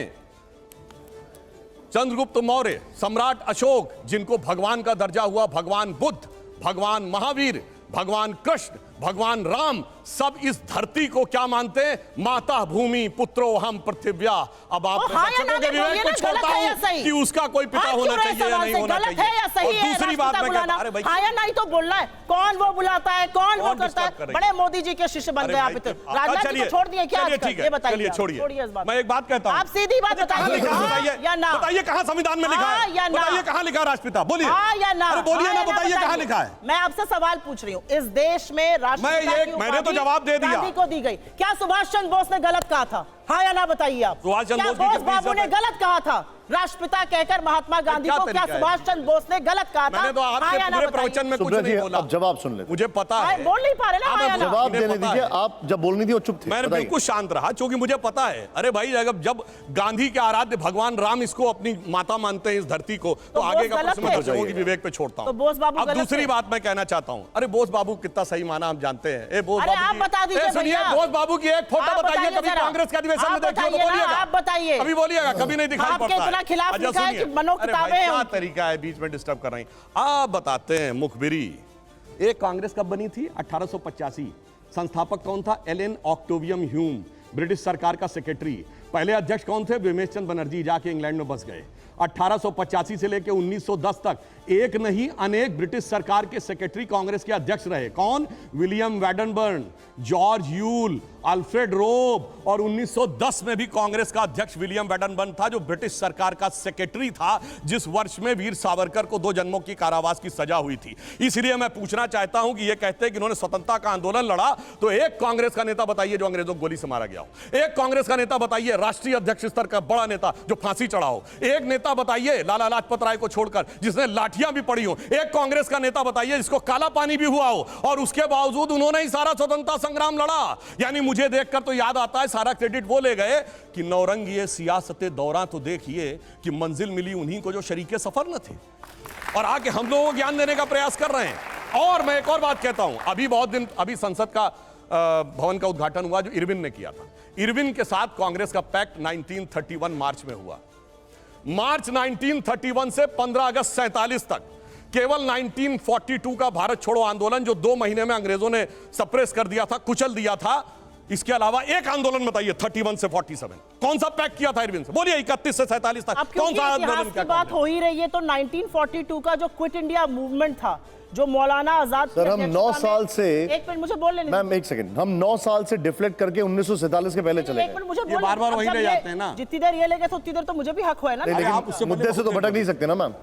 चंद्रगुप्त मौर्य, सम्राट अशोक, जिनको भगवान का दर्जा हुआ, भगवान बुद्ध, भगवान महावीर, भगवान कृष्ण, भगवान राम, सब इस धरती को क्या मानते हैं? माता भूमि पुत्रो हम पृथिव्या। अब आप विवेक को छोड़ता हूं कि उसका कोई पिता होना चाहिए या नहीं होना चाहिए। और दूसरी बात मैं कहता हूं, अरे भाई, हाँ या नहीं तो बोलना है। कौन वो बुलाता है, कौन वो करता है? बड़े मोदी जी के शिष्य बन गए आप। राजनाथ जी को छोड़ दिए क्या? ये बताइए, छोड़िए। मैं एक बात कहता हूं, आप सीधी बात बताइए या ना। बताइए कहां संविधान में लिखा है? बताइए कहां लिखा राष्ट्रपिता? बोलिए या ना। बोलिए ना, बताइए कहां लिखा है? मैं आपसे सवाल पूछ रही हूँ, इस देश में मैंने तो जवाब दे दिया। गांधी को दी गई, क्या सुभाष चंद्र बोस ने गलत कहा था? हाँ या ना बताइए आप। सुभाष चंद्र बोस बाबू ने गलत कहा था राष्ट्रपिता कहकर महात्मा गांधी को? क्या सुभाष चंद्र बोस ने गलत कहा था? मैंने तो आपके पूरे प्रवचन में कुछ नहीं बोला। अब जवाब सुन ले, मुझे पता है। बोल नहीं पा रहे ना, जवाब देने दीजिए। आप जब बोलनी थी वो चुप थे। मैंने बिल्कुल शांत रहा, क्योंकि मुझे पता है। अरे भाई, जब गांधी के आराध्य भगवान राम इसको अपनी माता मानते हैं, इस धरती को, तो आगे का प्रश्न मैं दर्शकों की विवेक पे छोड़ता हूं। अब दूसरी बात मैं कहना चाहता हूं, अरे बोस बाबू कितना सही माना हम जानते हैं। बोस बाबू की एक फोटो बताइए, कभी कांग्रेस के अधिवेशन में देखिए तो बोलिएगा। आप बताइए, अभी बोलिएगा, कभी नहीं दिखाई पड़ता है। इतना खिलाफ लिखा है कि मनो किताबें हैं। क्या तरीका है, बीच में डिस्टर्ब कर रही। आप बताते हैं मुखबिरी। एक कांग्रेस कब बनी थी? 1885। संस्थापक कौन था? एलन ऑक्टेवियम ह्यूम, ब्रिटिश सरकार का सेक्रेटरी। पहले अध्यक्ष कौन थे? विमेश चंद्र बनर्जी, जाके इंग्लैंड में बस गए। 1885 से लेकर 1910 तक एक नहीं अनेक ब्रिटिश सरकार के सेक्रेटरी कांग्रेस के अध्यक्ष रहे। कौन? विलियम वैडनबर्न, जॉर्ज यूल, अल्फ्रेड रोब। और 1910 में भी कांग्रेस का अध्यक्ष विलियम वैडनबर्न था, जो ब्रिटिश सरकार का सेक्रेटरी था, जिस वर्ष में वीर सावरकर को 2 जन्मों की कारावास की सजा हुई थी। इसलिए मैं पूछना चाहता हूं कि ये कहते हैं कि इन्होंने स्वतंत्रता का आंदोलन लड़ा, तो एक कांग्रेस का नेता बताइए जो अंग्रेजों को गोली से मारा गया हो। एक कांग्रेस का नेता बताइए, राष्ट्रीय अध्यक्ष स्तर का बड़ा नेता जो फांसी चढ़ा हो। एक नेता बताइए, लाला लाजपत राय को छोड़कर, जिसने लाठियां भी पड़ी हो। एक कांग्रेस का नेता बताइए जिसको काला पानी भी हुआ हो, और उसके बावजूद उन्होंने ही सारा स्वतंत्रता संग्राम लड़ा। यानी मुझे देखकर तो याद आता है, सारा क्रेडिट वो ले गए कि नौरंगी सियासत दौरा तो देखिए कि मंजिल मिली उन्हीं को जो शरीके सफर न थे, और आके हम लोगों को ज्ञान देने का प्रयास कर रहे हैं। और मैं एक और बात कहता हूं, अभी संसद का भवन का उद्घाटन हुआ जो इरविन ने किया था। इरविन के साथ कांग्रेस का पैक्ट 1931 मार्च में हुआ। मार्च 1931 से 15 अगस्त 47 तक केवल 1942 का भारत छोड़ो आंदोलन, जो 2 महीने में अंग्रेजों ने सप्रेस कर दिया था, कुचल दिया था। इसके अलावा एक आंदोलन बताइए 31 से 47 कौन सा पैक्ट किया था इरविन से? बोलिए 31 से 47 तक कौन सा आंदोलन किया? बात हो ही रही है तो 1942 का जो क्विट इंडिया मूवमेंट था, जो मौलाना आजाद, सर हम 9 साल से, एक मिनट मुझे बोलने दीजिए मैम, एक सेकंड, हम 9 साल से डिफ्लेक्ट करके 1947 के पहले चले गए। मुझे बार-बार वहीं ले जाते हैं ना। जितनी देर ये ले गए उतनी देर तो मुझे भी हक है ना। लेकिन मुद्दे से तो भटक नहीं सकते ना मैम।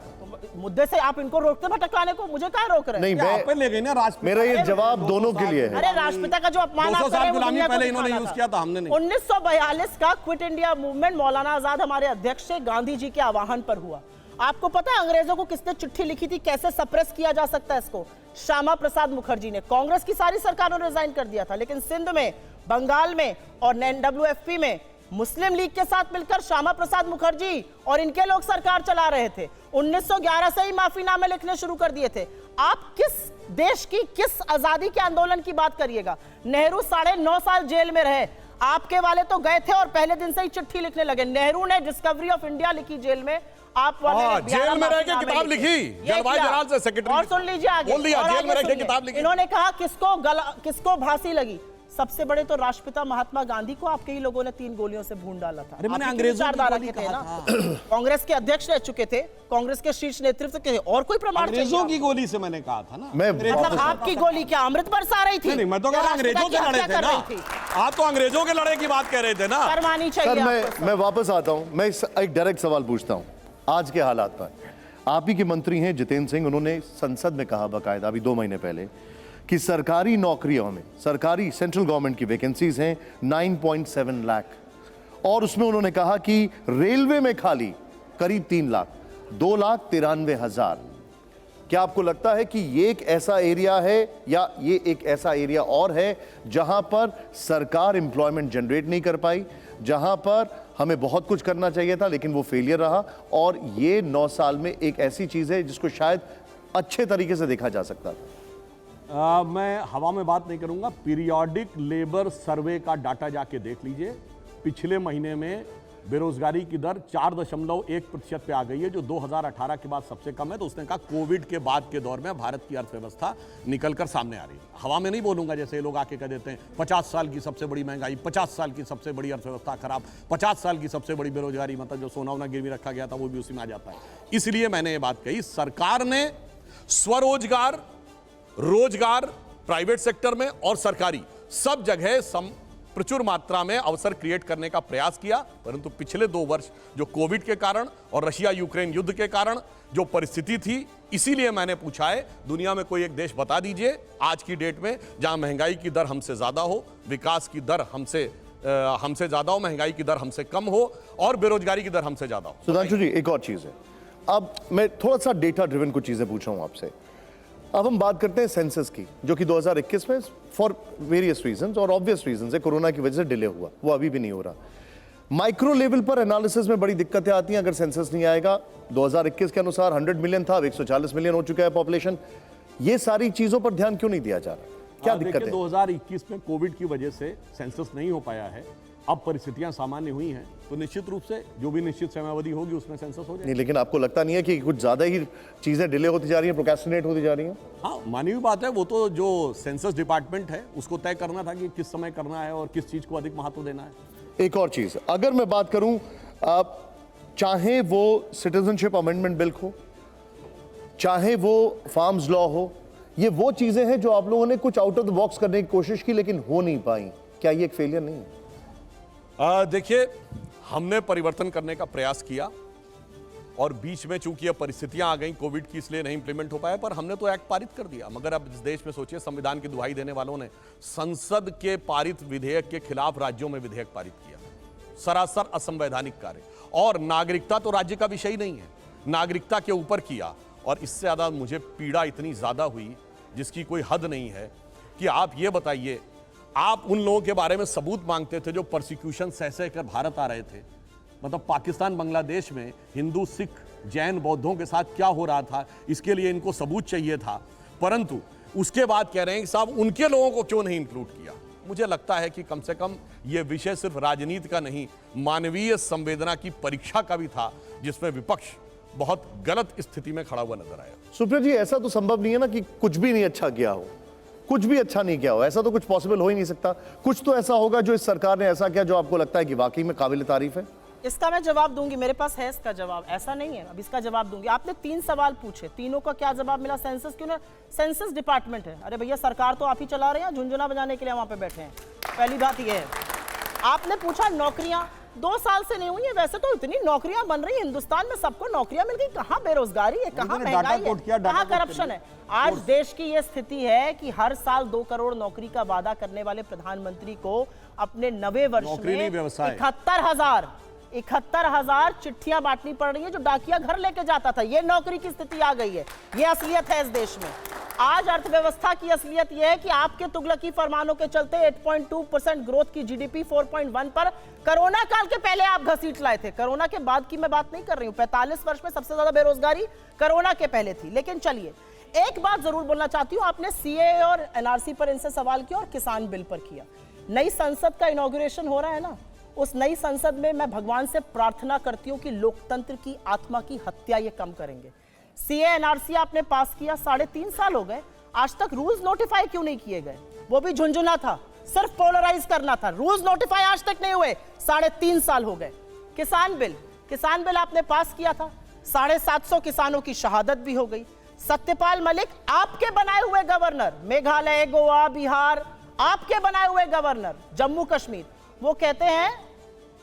मुद्दे से आप इनको रोकते भटकाने को, मुझे कहाँ रोक रहे हैं? नहीं, ले गई ना राष्ट्रपिता। मेरा ये जवाब दोनों के लिए है। अरे राष्ट्रपिता का जो अपमान 200 साल गुलामी पहले इन्होंने यूज किया था, हमने नहीं। 1942 का quit India movement Maulana Azad हमारे अध्यक्ष से गांधी जी के आह्वान पर हुआ। आपको पता है अंग्रेजों को किसने चिट्ठी लिखी थी, कैसे सप्रेस किया जा सकता है इसको? श्यामा प्रसाद मुखर्जी ने। कांग्रेस की सारी सरकारों ने रिजाइन कर दिया था, लेकिन सिंध में, बंगाल में और NWFP में मुस्लिम लीग के साथ मिलकर श्यामा प्रसाद मुखर्जी और इनके लोग सरकार चला रहे थे। 1911 से ही माफीनामे लिखने शुरू कर दिए थे। आप किस देश की, किस आजादी के आंदोलन की बात करिएगा? नेहरू 9.5 साल जेल में रहे, आपके वाले तो गए थे और पहले दिन से ही चिट्ठी लिखने लगे। नेहरू ने डिस्कवरी ऑफ इंडिया लिखी जेल में, आप वाले ने जेल में रह के किताब लिखी, जलवायु जलाल से सेक्रेटरी। और सुन लीजिए आगे, बोल दिया जेल में रह के किताब लिखी। इन्होंने कहा किसको फांसी लगी? सबसे बड़े तो राष्ट्रपिता महात्मा गांधी को आपके ही लोगों ने 3 गोलियों से भून डाला था। अरे मैंने अंग्रेजों की गोली थे ना, कांग्रेस के अध्यक्ष रह चुके थे, कांग्रेस के शीर्ष नेतृत्व के, और कोई प्रमाण? अंग्रेजों की गोली से मैंने कहा था ना। मतलब आपकी गोली क्या अमृत बरसा रही थी? नहीं, मैं तो कह रहा अंग्रेजों से लड़े थे ना। आप तो अंग्रेजों के लड़ाई की बात कह रहे थे ना। करवानी सर चाहिए। मैं वापस आता हूं। मैं एक डायरेक्ट सवाल पूछता हूं। आज के हालात पर आप ही के मंत्री हैं जितेंद्र सिंह, उन्होंने संसद में कहा बाकायदा अभी 2 महीने पहले कि सरकारी नौकरियों में, सरकारी सेंट्रल गवर्नमेंट की वैकेंसीज हैं 9.7 लाख, और उसमें उन्होंने कहा कि रेलवे में खाली करीब 3 लाख, 2,93,000। क्या आपको लगता है कि ये एक ऐसा एरिया है या ये एक ऐसा एरिया और है जहां पर सरकार एम्प्लॉयमेंट जनरेट नहीं कर पाई, जहां पर हमें बहुत कुछ करना चाहिए था लेकिन वो फेलियर रहा, और ये 9 साल में एक ऐसी चीज है जिसको शायद अच्छे तरीके से देखा जा सकता था? मैं हवा में बात नहीं करूंगा। पीरियोडिक लेबर सर्वे का डाटा जाके देख लीजिए। पिछले महीने में बेरोजगारी की दर 4.1% पे आ गई है, जो 2018 के बाद सबसे कम है। तो उसने कहा कोविड के बाद के दौर में भारत की अर्थव्यवस्था निकलकर सामने आ रही है। हवा में नहीं बोलूंगा जैसे ये लोग आके कह देते हैं 50 साल की सबसे बड़ी महंगाई, 50 साल की सबसे बड़ी अर्थव्यवस्था खराब, 50 साल की सबसे बड़ी बेरोजगारी, मतलब जो सोना वोना गिरवी रखा गया था वो भी उसी में आ जाता है। इसलिए मैंने ये बात कही, सरकार ने स्वरोजगार, रोजगार प्राइवेट सेक्टर में और सरकारी सब जगह प्रचुर मात्रा में अवसर क्रिएट करने का प्रयास किया, परंतु पिछले 2 वर्ष जो कोविड के कारण और रशिया यूक्रेन युद्ध के कारण जो परिस्थिति थी, इसीलिए मैंने पूछा है दुनिया में कोई एक देश बता दीजिए आज की डेट में जहां महंगाई की दर हमसे ज्यादा हो, विकास की दर हमसे ज्यादा हो, महंगाई की दर हमसे कम हो और बेरोजगारी की दर हमसे ज्यादा हो। सुधांशु जी, एक और चीज है, अब मैं थोड़ा सा डेटा ड्रिवन कुछ चीजें पूछ रहा हूं आपसे। अब हम बात करते हैं सेंसस की, जो कि 2021 में फॉर वेरियस रीजंस और ऑब्वियस रीजंस है, कोरोना की वजह से डिले हुआ, वो अभी भी नहीं हो रहा। माइक्रो लेवल पर एनालिसिस में बड़ी दिक्कतें आती हैं अगर सेंसस नहीं आएगा। 2021 के अनुसार 100 मिलियन था, अब 140 मिलियन हो चुका है पॉपुलेशन। ये सारी चीजों पर ध्यान क्यों नहीं दिया जा रहा? क्या दिक्कत है? 2021 में कोविड की वजह से सेंसस नहीं हो पाया है, अब परिस्थितियां सामान्य हुई हैं, तो निश्चित रूप से जो भी निश्चित समयावधि होगी उसमें सेंसस हो जाएगा। नहीं, लेकिन आपको लगता नहीं है कि कुछ ज्यादा ही चीजें डिले होती जा रही हैं, प्रोक्रेस्टिनेट होती जा रही हैं? हाँ, मानवीय बात है, वो तो जो सेंसस डिपार्टमेंट है उसको तय करना था कि किस समय करना है और किस चीज को अधिक महत्व देना है। एक और चीज, अगर मैं बात करूं, चाहे वो सिटीजनशिप अमेंडमेंट बिल हो, चाहे वो फार्म्स लॉ हो, ये वो चीजें हैं जो आप लोगों ने कुछ आउट ऑफ द बॉक्स करने की कोशिश की लेकिन हो नहीं पाई। क्या ये एक फेलियर नहीं है? देखिए, हमने परिवर्तन करने का प्रयास किया और बीच में चूंकि ये परिस्थितियां आ गई कोविड की, इसलिए नहीं इंप्लीमेंट हो पाया, पर हमने तो एक्ट पारित कर दिया। मगर अब इस देश में सोचिए, संविधान की दुहाई देने वालों ने संसद के पारित विधेयक के खिलाफ राज्यों में विधेयक पारित किया, सरासर असंवैधानिक कार्य। और नागरिकता तो राज्य का विषय ही नहीं है, नागरिकता के ऊपर किया। और इससे ज्यादा मुझे पीड़ा इतनी ज्यादा हुई जिसकी कोई हद नहीं है कि आप ये बताइए, आप उन लोगों के बारे में सबूत मांगते थे जो परसिक्यूशन सह सह कर भारत आ रहे थे। मतलब पाकिस्तान बांग्लादेश में हिंदू, सिख, जैन, बौद्धों के साथ क्या हो रहा था, इसके लिए इनको सबूत चाहिए था, परंतु उसके बाद कह रहे हैं कि साहब उनके लोगों को क्यों नहीं इंक्लूड किया। मुझे लगता है कि कम से कम यह विषय सिर्फ राजनीति का नहीं, मानवीय संवेदना की परीक्षा का भी था, जिसमें विपक्ष बहुत गलत स्थिति में खड़ा हुआ नजर आया। सुप्रिया जी, ऐसा तो संभव नहीं है ना कि कुछ भी नहीं अच्छा किया हो, कुछ भी अच्छा नहीं किया हो, ऐसा तो कुछ पॉसिबल हो ही नहीं सकता। कुछ तो ऐसा होगा जो इस सरकार ने ऐसा किया जो आपको लगता है कि वाकई में काबिल तारीफ है। इसका मैं जवाब दूंगी, मेरे पास है इसका जवाब, ऐसा नहीं है। अब इसका जवाब दूंगी। आपने 3 सवाल पूछे, तीनों का क्या जवाब मिला? सेंसस क्यों ना, सेंसस डिपार्टमेंट है। अरे भैया, सरकार तो आप ही चला रहे हैं, झुंझुना बजाने के लिए वहां पे बैठे हैं। पहली बात यह है। आपने पूछा नौकरियां 2 साल से नहीं हुई है, वैसे तो इतनी नौकरियां बन रही है हिंदुस्तान में, सबको नौकरियां मिल गई। कहां बेरोजगारी है, कहां महंगाई है, कहां करप्शन है? आज देश की यह स्थिति है कि हर साल 2 करोड़ नौकरी का वादा करने वाले प्रधानमंत्री को अपने 90 वर्ष में 71,000 71,000 चिट्ठियां बांटनी पड़ रही है जो डाकिया घर लेके जाता था। ये नौकरी की स्थिति आ गई है, ये असलियत है इस देश में। आज अर्थव्यवस्था की असलियत यह है कि आपके तुगलकी फरमानों के चलते 8.2% ग्रोथ की जीडीपी 4.1 पर कोरोना काल के पहले आप घसीट लाए थे। कोरोना के बाद की मैं बात नहीं कर रही हूं। 45 वर्ष में सबसे ज्यादा बेरोजगारी कोरोना के पहले थी। लेकिन चलिए, एक बात जरूर बोलना चाहती हूं, आपने सीए और एनआरसी पर इनसे सवाल किया और किसान बिल पर किया। नई संसद का इनॉग्रेशन हो रहा है ना, उस नई संसद में मैं भगवान से प्रार्थना करती हूं कि लोकतंत्र की आत्मा की हत्या ये कम करेंगे। सीए एनआरसी आपने पास किया, 3.5 साल हो गए, आज तक रूल्स नोटिफाई क्यों नहीं किए गए? वो भी झुंझुना था, सिर्फ पोलराइज करना था, रूल्स नोटिफाई आज तक नहीं हुए, 3.5 साल हो गए। किसान बिल आपने पास किया था, 750 किसानों की शहादत भी हो गई। सत्यपाल मलिक आपके बनाए हुए गवर्नर, मेघालय, गोवा, बिहार, आपके बनाए हुए गवर्नर, जम्मू कश्मीर, वो कहते हैं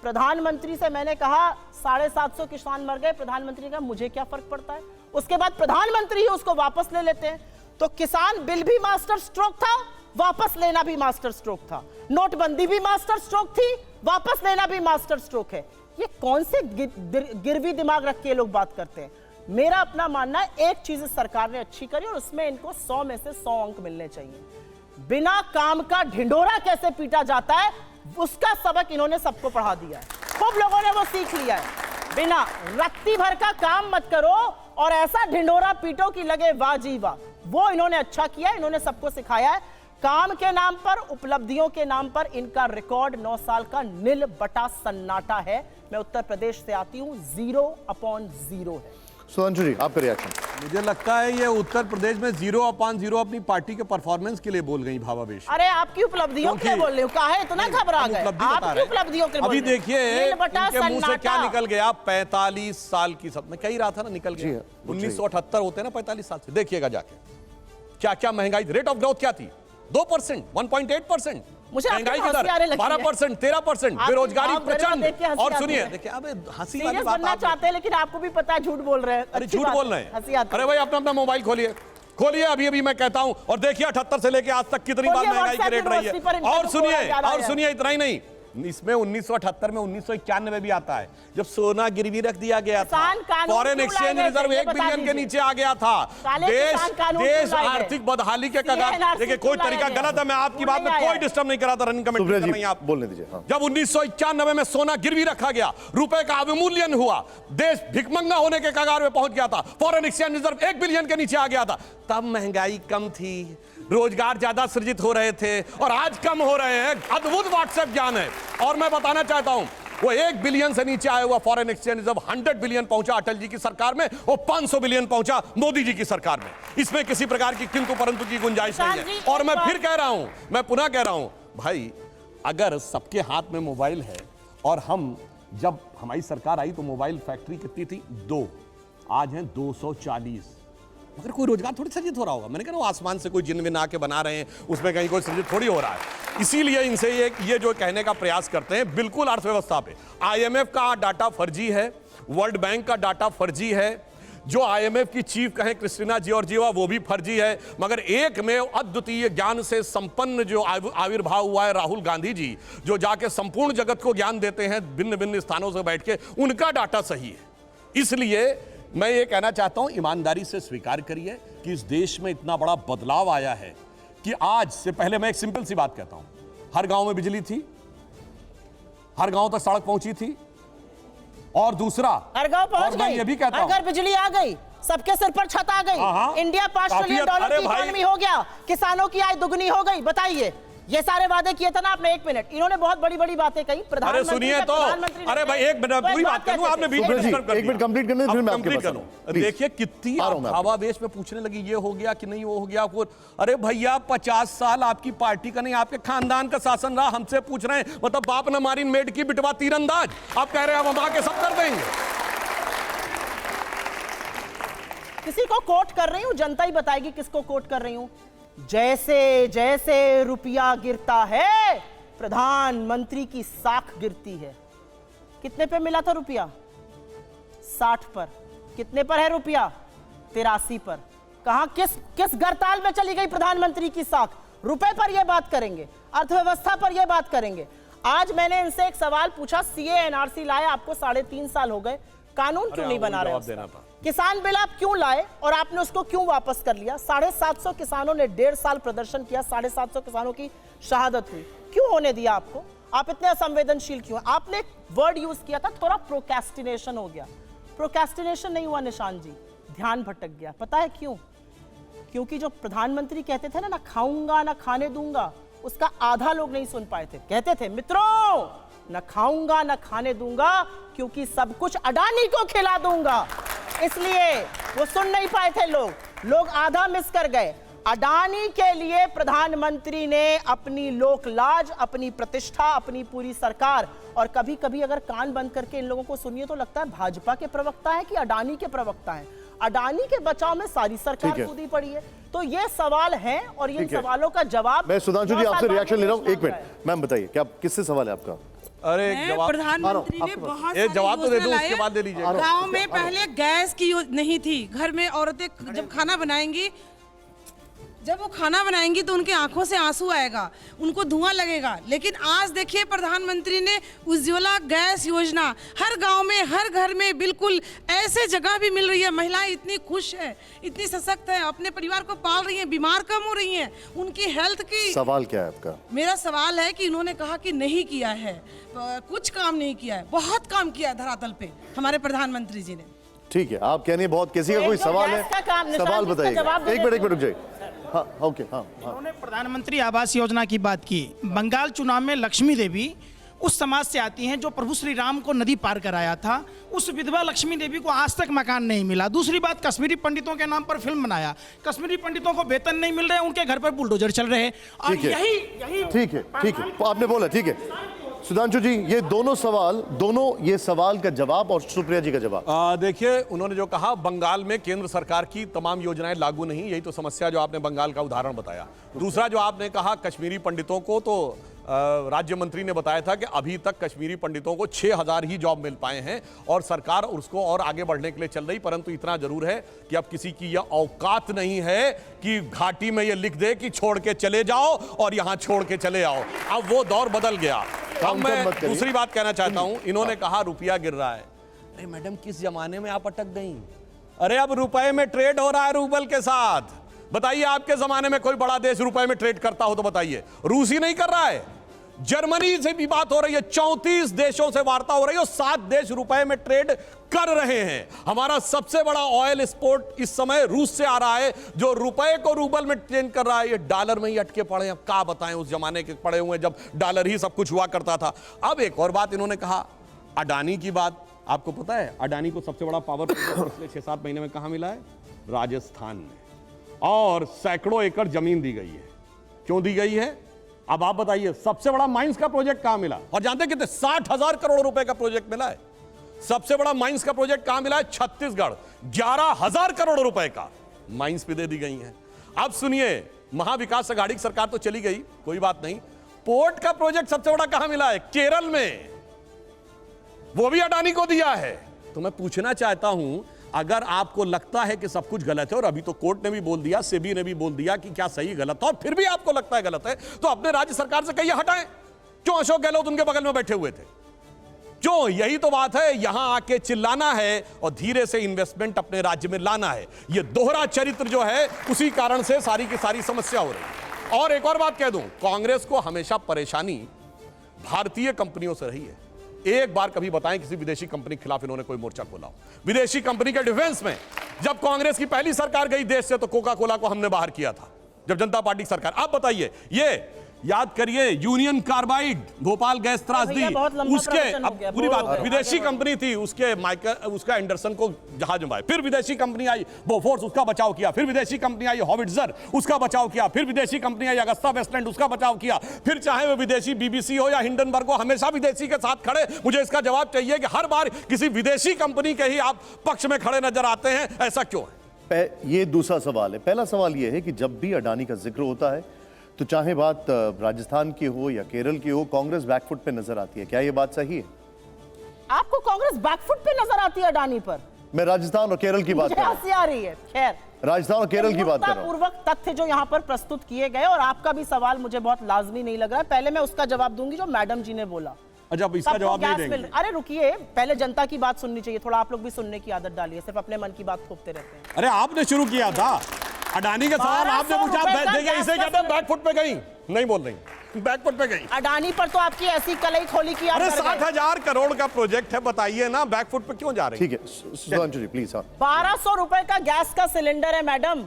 प्रधानमंत्री से मैंने कहा 750 किसान मर गए, प्रधानमंत्री ने कहा मुझे क्या फर्क पड़ता है। उसके बाद प्रधानमंत्री ही उसको वापस ले लेते हैं। तो किसान बिल भी मास्टर स्ट्रोक था, वापस लेना भी मास्टर स्ट्रोक था। नोटबंदी भी मास्टर स्ट्रोक थी, वापस लेना भी मास्टर स्ट्रोक है। ये कौन से गिरवी दिमाग रख के लोग बात करते हैं? मेरा अपना मानना है, एक चीज इस सरकार ने अच्छी करी और उसमें इनको 100 में से 100 अंक मिलने चाहिए। बिना काम का ढिंढोरा कैसे पीटा जाता है, उसका सबक इन्होंने सबको पढ़ा दिया है। खूब लोगों ने वो सीख लिया है। बिना रत्ती भर का काम मत करो और ऐसा ढिंढोरा पीटो कि लगे वाह जी वाह। वो इन्होंने अच्छा किया, इन्होंने सबको सिखाया है। काम के नाम पर, उपलब्धियों के नाम पर इनका रिकॉर्ड 9 साल का नील बटा सन्नाटा है। मैं उत्तर प्रदेश से आती हूं, 0/0 है। सुधांशु जी, आपका रिएक्शन? मुझे लगता है ये उत्तर प्रदेश में 0/0 अपनी पार्टी के परफॉर्मेंस के लिए बोल गई भावावेश। अरे आपकी उपलब्धियों के लिए बोल रही हूँ, काहे इतना घबरा गए? आपकी उपलब्धियों के लिए अभी देखिए इनके मुंह से क्या निकल गया। 45 साल की सब मैं कह रहा था ना, निकल गया। 1978 होते ना 45 साल से। देखिएगा जाके क्या क्या महंगाई, रेट ऑफ ग्रोथ क्या थी? 2%, 1.8%। महंगाई की दर 12%, 13%, बेरोजगारी प्रचंड। और सुनिए, देखिए अब हंसी वाली बात बनना चाहते हैं, लेकिन आपको भी पता है झूठ बोल रहे हैं। अरे झूठ बोल रहे हैं। अरे भाई अपना मोबाइल खोलिए अभी मैं कहता हूं और देखिए 78 से लेके आज तक कितनी बार महंगाई की रेट रही है। और सुनिए इतना ही नहीं, इसमें 1978 में 1991 भी आता है जब सोना गिरवी रख दिया गया था, फॉरेन एक्सचेंज रिजर्व 1 बिलियन के नीचे आ गया था, देश आर्थिक बदहाली के कगार। देखिए कोई तरीका गलत है, मैं आपकी बात में कोई डिस्टर्ब नहीं करा था, रनिंग कमेंट कर रही हैं आप, बोलने दीजिए। जब 1991 में सोना गिरवी रखा गया, रुपए का अवमूल्यन हुआ, देश भिखमंगा होने के कगार में पहुंच गया था, फॉरेन एक्सचेंज रिजर्व 1 बिलियन के नीचे आ गया था, तब महंगाई कम थी, रोजगार ज्यादा सृजित हो रहे थे, और आज कम हो रहे हैं। अद्भुत व्हाट्सएप ज्ञान है। और मैं बताना चाहता हूं, वो 1 बिलियन से नीचे आया हुआ फॉरेन एक्सचेंज रिजर्व 100 बिलियन पहुंचा अटल जी की सरकार में, और 500 बिलियन पहुंचा मोदी जी की सरकार में। इसमें किसी प्रकार की किंतु परंतु की गुंजाइश नहीं है। और मैं फिर कह रहा हूं, मैं पुनः कह रहा हूं, भाई अगर सबके हाथ में मोबाइल है, और हम जब हमारी सरकार आई तो मोबाइल फैक्ट्री कितनी थी? 2, आज हैं 240। मगर कोई रोजगार थोड़ी सृजित हो रहा होगा। मैंने कहा वो आसमान से कोई जिन विन आके बना रहे हैं, उसमें कहीं कोई सृजित थोड़ी हो रहा है। इसीलिए इनसे ये जो कहने का प्रयास करते हैं, बिल्कुल अर्थव्यवस्था पे IMF का डाटा फर्जी है, वर्ल्ड बैंक का डाटा फर्जी है, जो IMF की चीफ कहें क्रिस्टिना जॉर्जिएवा वो भी फर्जी है। मगर एक में अद्वितीय ज्ञान से संपन्न जो आविर्भाव हुआ है राहुल गांधी जी, जो जाके संपूर्ण जगत को ज्ञान देते हैं भिन्न भिन्न स्थानों से बैठ के, उनका डाटा सही है। इसलिए मैं ये कहना चाहता हूं, ईमानदारी से स्वीकार करिए कि इस देश में इतना बड़ा बदलाव आया है कि आज से पहले मैं एक सिंपल सी बात कहता हूं, हर गांव में बिजली थी, हर गांव तक सड़क पहुंची थी, और दूसरा हर गांव पहुंच गई, ये भी कहता हूं, हर घर बिजली आ गई, सबके सिर पर छत आ गई, इंडिया $5 ट्रिलियन की इकोनॉमी हो गया, किसानों की आय दुगनी हो गई। बताइए, ये सारे वादे किए थे ना आपने। 1 मिनट, इन्होंने बहुत बड़ी बड़ी बातें कही। अरे सुनिए तो, अरे भाई 1 मिनट पूरी बात करूं, आपने बीच में डिस्टर्ब कर दिया। 1 मिनट कंप्लीट करने, फिर मैं आपके पास आऊं। देखिए कितनी भावावेश में पूछने लगी, ये हो गया कि नहीं वो हो गया। अरे भैया 50 साल आपकी पार्टी का नहीं, आपके खानदान का शासन रहा, हमसे पूछ रहे हैं, मतलब बाप ने मारी मेड की बिटवा तीरंदाज, आप कह रहे हैं हम आके सब कर देंगे। किसी को कोट कर रही हूं, जनता ही बताएगी किसको कोट कर रही हूं। जैसे जैसे रुपया गिरता है, प्रधानमंत्री की साख गिरती है। कितने पे मिला था रुपया? 60 पर। कितने पर है रुपया? 83 पर। कहां किस गरताल में चली गई प्रधानमंत्री की साख? रुपए पर यह बात करेंगे, अर्थव्यवस्था पर यह बात करेंगे। आज मैंने इनसे एक सवाल पूछा, सीए एनआरसी लाए, आपको 3.5 साल हो गए, कानून क्यों नहीं बना रहे? जवाब देना था। किसान बिल आप क्यों लाए और आपने उसको क्यों वापस कर लिया? 750 किसानों ने 1.5 साल प्रदर्शन किया, 750 किसानों की शहादत हुई, क्यों होने दिया आपको? आप इतने असंवेदनशील क्यों? आपने एक वर्ड यूज किया था, थोड़ा प्रोक्रेस्टिनेशन हो गया। प्रोक्रेस्टिनेशन नहीं हुआ निशान जी, ध्यान भटक गया। पता है क्यों? क्योंकि जो प्रधानमंत्री कहते थे ना खाऊंगा ना खाने दूंगा, उसका आधा लोग नहीं सुन पाए थे। कहते थे मित्रों, न खाऊंगा न खाने दूंगा क्योंकि सब कुछ अडानी को खिला दूंगा, इसलिए वो सुन नहीं पाए थे। लोग आधा मिस कर गए। अडानी के लिए प्रधानमंत्री ने अपनी लोक लाज, अपनी प्रतिष्ठा, अपनी पूरी सरकार, और कभी कभी अगर कान बंद करके इन लोगों को सुनिए तो लगता है भाजपा के प्रवक्ता है कि अडानी के प्रवक्ता है। अडानी के बचाव में सारी सरकार कूदी पड़ी है। तो ये सवाल है और इन सवालों का जवाब मैं सुधांशु जी आपसे रिएक्शन ले रहा हूं। 1 मिनट मैम बताइए, क्या किससे सवाल है आपका? अरे जवाब प्रधानमंत्री ने बहुत एक जवाब तो दे दो, योजना उसके बाद दे लाई लीजिए। है। गांव में पहले गैस की नहीं थी, घर में औरतें जब खाना बनाएंगी, जब वो खाना बनाएंगी तो उनके आंखों से आंसू आएगा, उनको धुआं लगेगा। लेकिन आज देखिए प्रधानमंत्री ने उज्ज्वला गैस योजना, हर गांव में हर घर में बिल्कुल ऐसे जगह भी मिल रही है। महिलाएं इतनी खुश है, इतनी सशक्त है, अपने परिवार को पाल रही हैं, बीमार कम हो रही हैं, उनकी हेल्थ की। सवाल क्या है आपका? मेरा सवाल है कि इन्होंने कहा कि नहीं किया है, कुछ काम नहीं किया है। बहुत काम किया है धरातल पे हमारे प्रधानमंत्री जी ने। ठीक है, आप कह रही हैं बहुत, किसी का कोई सवाल है? सवाल बताइए। 1 मिनट रुक जाइए। हाँ ओके हाँ। उन्होंने प्रधानमंत्री आवास योजना की बात की। बंगाल चुनाव में लक्ष्मी देवी उस समाज से आती हैं जो प्रभु श्री राम को नदी पार कराया था। उस विधवा लक्ष्मी देवी को आज तक मकान नहीं मिला। दूसरी बात, कश्मीरी पंडितों के नाम पर फिल्म बनाया, कश्मीरी पंडितों को वेतन नहीं मिल रहे, उनके घर पर बुलडोजर चल रहे हैं। और यही ठीक है आपने बोला, ठीक है। सुधांशु जी, ये दोनों ये सवाल का जवाब और सुप्रिया जी का जवाब। देखिए, उन्होंने जो कहा बंगाल में केंद्र सरकार की तमाम योजनाएं लागू नहीं, यही तो समस्या जो आपने बंगाल का उदाहरण बताया। दूसरा जो आपने कहा कश्मीरी पंडितों को, तो राज्य मंत्री ने बताया था कि अभी तक कश्मीरी पंडितों को 6000 ही जॉब मिल पाए हैं और सरकार उसको और आगे बढ़ने के लिए चल रही। परंतु इतना जरूर है कि अब किसी की यह औकात नहीं है कि घाटी में यह लिख दे कि छोड़ के चले जाओ और यहां छोड़ के चले आओ। अब वो दौर बदल गया। अब मैं दूसरी बात कहना चाहता हूं, इन्होंने कहा रुपया गिर रहा है। अरे मैडम, किस जमाने में आप अटक गई? अरे अब रुपए में ट्रेड हो रहा है रूबल के साथ। बताइए, आपके जमाने में कोई बड़ा देश रुपए में ट्रेड करता हो तो बताइए। रूस ही नहीं कर रहा है, जर्मनी से भी बात हो रही है, 34 देशों से वार्ता हो रही है, 7 देश रुपए में ट्रेड कर रहे हैं। हमारा सबसे बड़ा ऑयल एक्सपोर्ट इस समय रूस से आ रहा है, जो रुपए को रूबल में चेंज कर रहा है। ये डॉलर में ही अटके पड़े हैं। अब क्या बताएं, उस जमाने के पड़े हुए जब डॉलर ही सब कुछ हुआ करता था। अब एक और बात इन्होंने कहा, अडानी की बात। आपको पता है अडानी को सबसे बड़ा पावर प्रोजेक्ट पिछले 6-7 महीने में कहां मिला है? राजस्थान में, और सैकड़ों एकड़ जमीन दी गई है। क्यों दी गई है? अब आप बताइए, सबसे बड़ा माइंस का प्रोजेक्ट कहां मिला? और जानते हैं कितने? 60,000 करोड़ रुपए का प्रोजेक्ट मिला है। सबसे बड़ा माइंस का प्रोजेक्ट कहां मिला है? छत्तीसगढ़, 11,000 करोड़ रुपए का माइंस भी दे दी गई हैं। अब सुनिए, महाविकास अघाड़ी की सरकार तो चली गई, कोई बात नहीं। पोर्ट का प्रोजेक्ट सबसे बड़ा कहां मिला है? केरल में, वो भी अडानी को दिया है। तो मैं पूछना चाहता हूं, अगर आपको लगता है कि सब कुछ गलत है, और अभी तो कोर्ट ने भी बोल दिया, सेबी ने भी बोल दिया कि क्या सही गलत है, और फिर भी आपको लगता है गलत है, तो अपने राज्य सरकार से कहिए हटाएं। क्यों अशोक गहलोत उनके बगल में बैठे हुए थे? क्यों? यही तो बात है, यहां आके चिल्लाना है और धीरे से इन्वेस्टमेंट अपने राज्य में लाना है। यह दोहरा चरित्र जो है, उसी कारण से सारी की सारी समस्या हो रही है। और एक और बात कह दूं, कांग्रेस को हमेशा परेशानी भारतीय कंपनियों से रही है। एक बार कभी बताएं किसी विदेशी कंपनी के खिलाफ इन्होंने कोई मोर्चा खोला हो? विदेशी कंपनी के डिफेंस में जब कांग्रेस की पहली सरकार गई देश से, तो कोका कोला को हमने बाहर किया था, जब जनता पार्टी की सरकार। आप बताइए, ये याद करिए, यूनियन कार्बाइड, भोपाल गैस त्रासदी, उसके अब पूरी बात विदेशी कंपनी थी, उसका एंडरसन को जहाज में, फिर विदेशी कंपनी आई बोफोर्स, उसका बचाव किया, फिर विदेशी कंपनी आई हॉविट्जर, उसका बचाव किया, फिर विदेशी कंपनी आई अगस्ता वेस्टलैंड, उसका बचाव किया, फिर चाहे वो विदेशी बीबीसी हो या हिंडनबर्ग हो, हमेशा विदेशी के साथ खड़े। मुझे इसका जवाब चाहिए कि हर बार किसी विदेशी कंपनी के ही आप पक्ष में खड़े नजर आते हैं, ऐसा क्यों है? ये दूसरा सवाल है। पहला सवाल यह है कि जब भी अडानी का जिक्र होता है तो चाहे बात राजस्थान की हो या केरल की हो, कांग्रेस बैकफुट पे नजर आती है। क्या ये बात सही है? आपको कांग्रेस बैकफुट पे नजर आती है अडानी पर? मैं राजस्थान और केरल की बात कर रहा हूं। हंसी आ रही है। खैर, राजस्थान और केरल की बात कर रहा हूं। पूर्वक तथ्य जो यहाँ पर प्रस्तुत किए गए, और आपका भी सवाल मुझे बहुत लाजमी नहीं लग रहा है, पहले मैं उसका जवाब दूंगी जो मैडम जी ने बोला। अच्छा, अब इसका सबको जवाब नहीं गैस देंगे। अरे रुकिए, पहले जनता की बात सुननी चाहिए, थोड़ा आप लोग भी सुनने की आदत डालिए, सिर्फ अपने मन की बात थोपते रहते हैं। अरे आपने शुरू किया था अडानी के सवाल, आपने पूछा। 1200 रुपए देखिए, का इसे कहते हैं बैकफुट पे गई, नहीं बोल रही, बैकफुट पे गई। अडानी पर तो आपकी ऐसी कलई खोली की आप अरे डर गए। 60,000 करोड़ का प्रोजेक्ट है, बताइए ना बैकफुट पे क्यों जा रही? ठीक है सुधांशु जी प्लीज। 1200 रुपए का गैस का सिलेंडर है मैडम,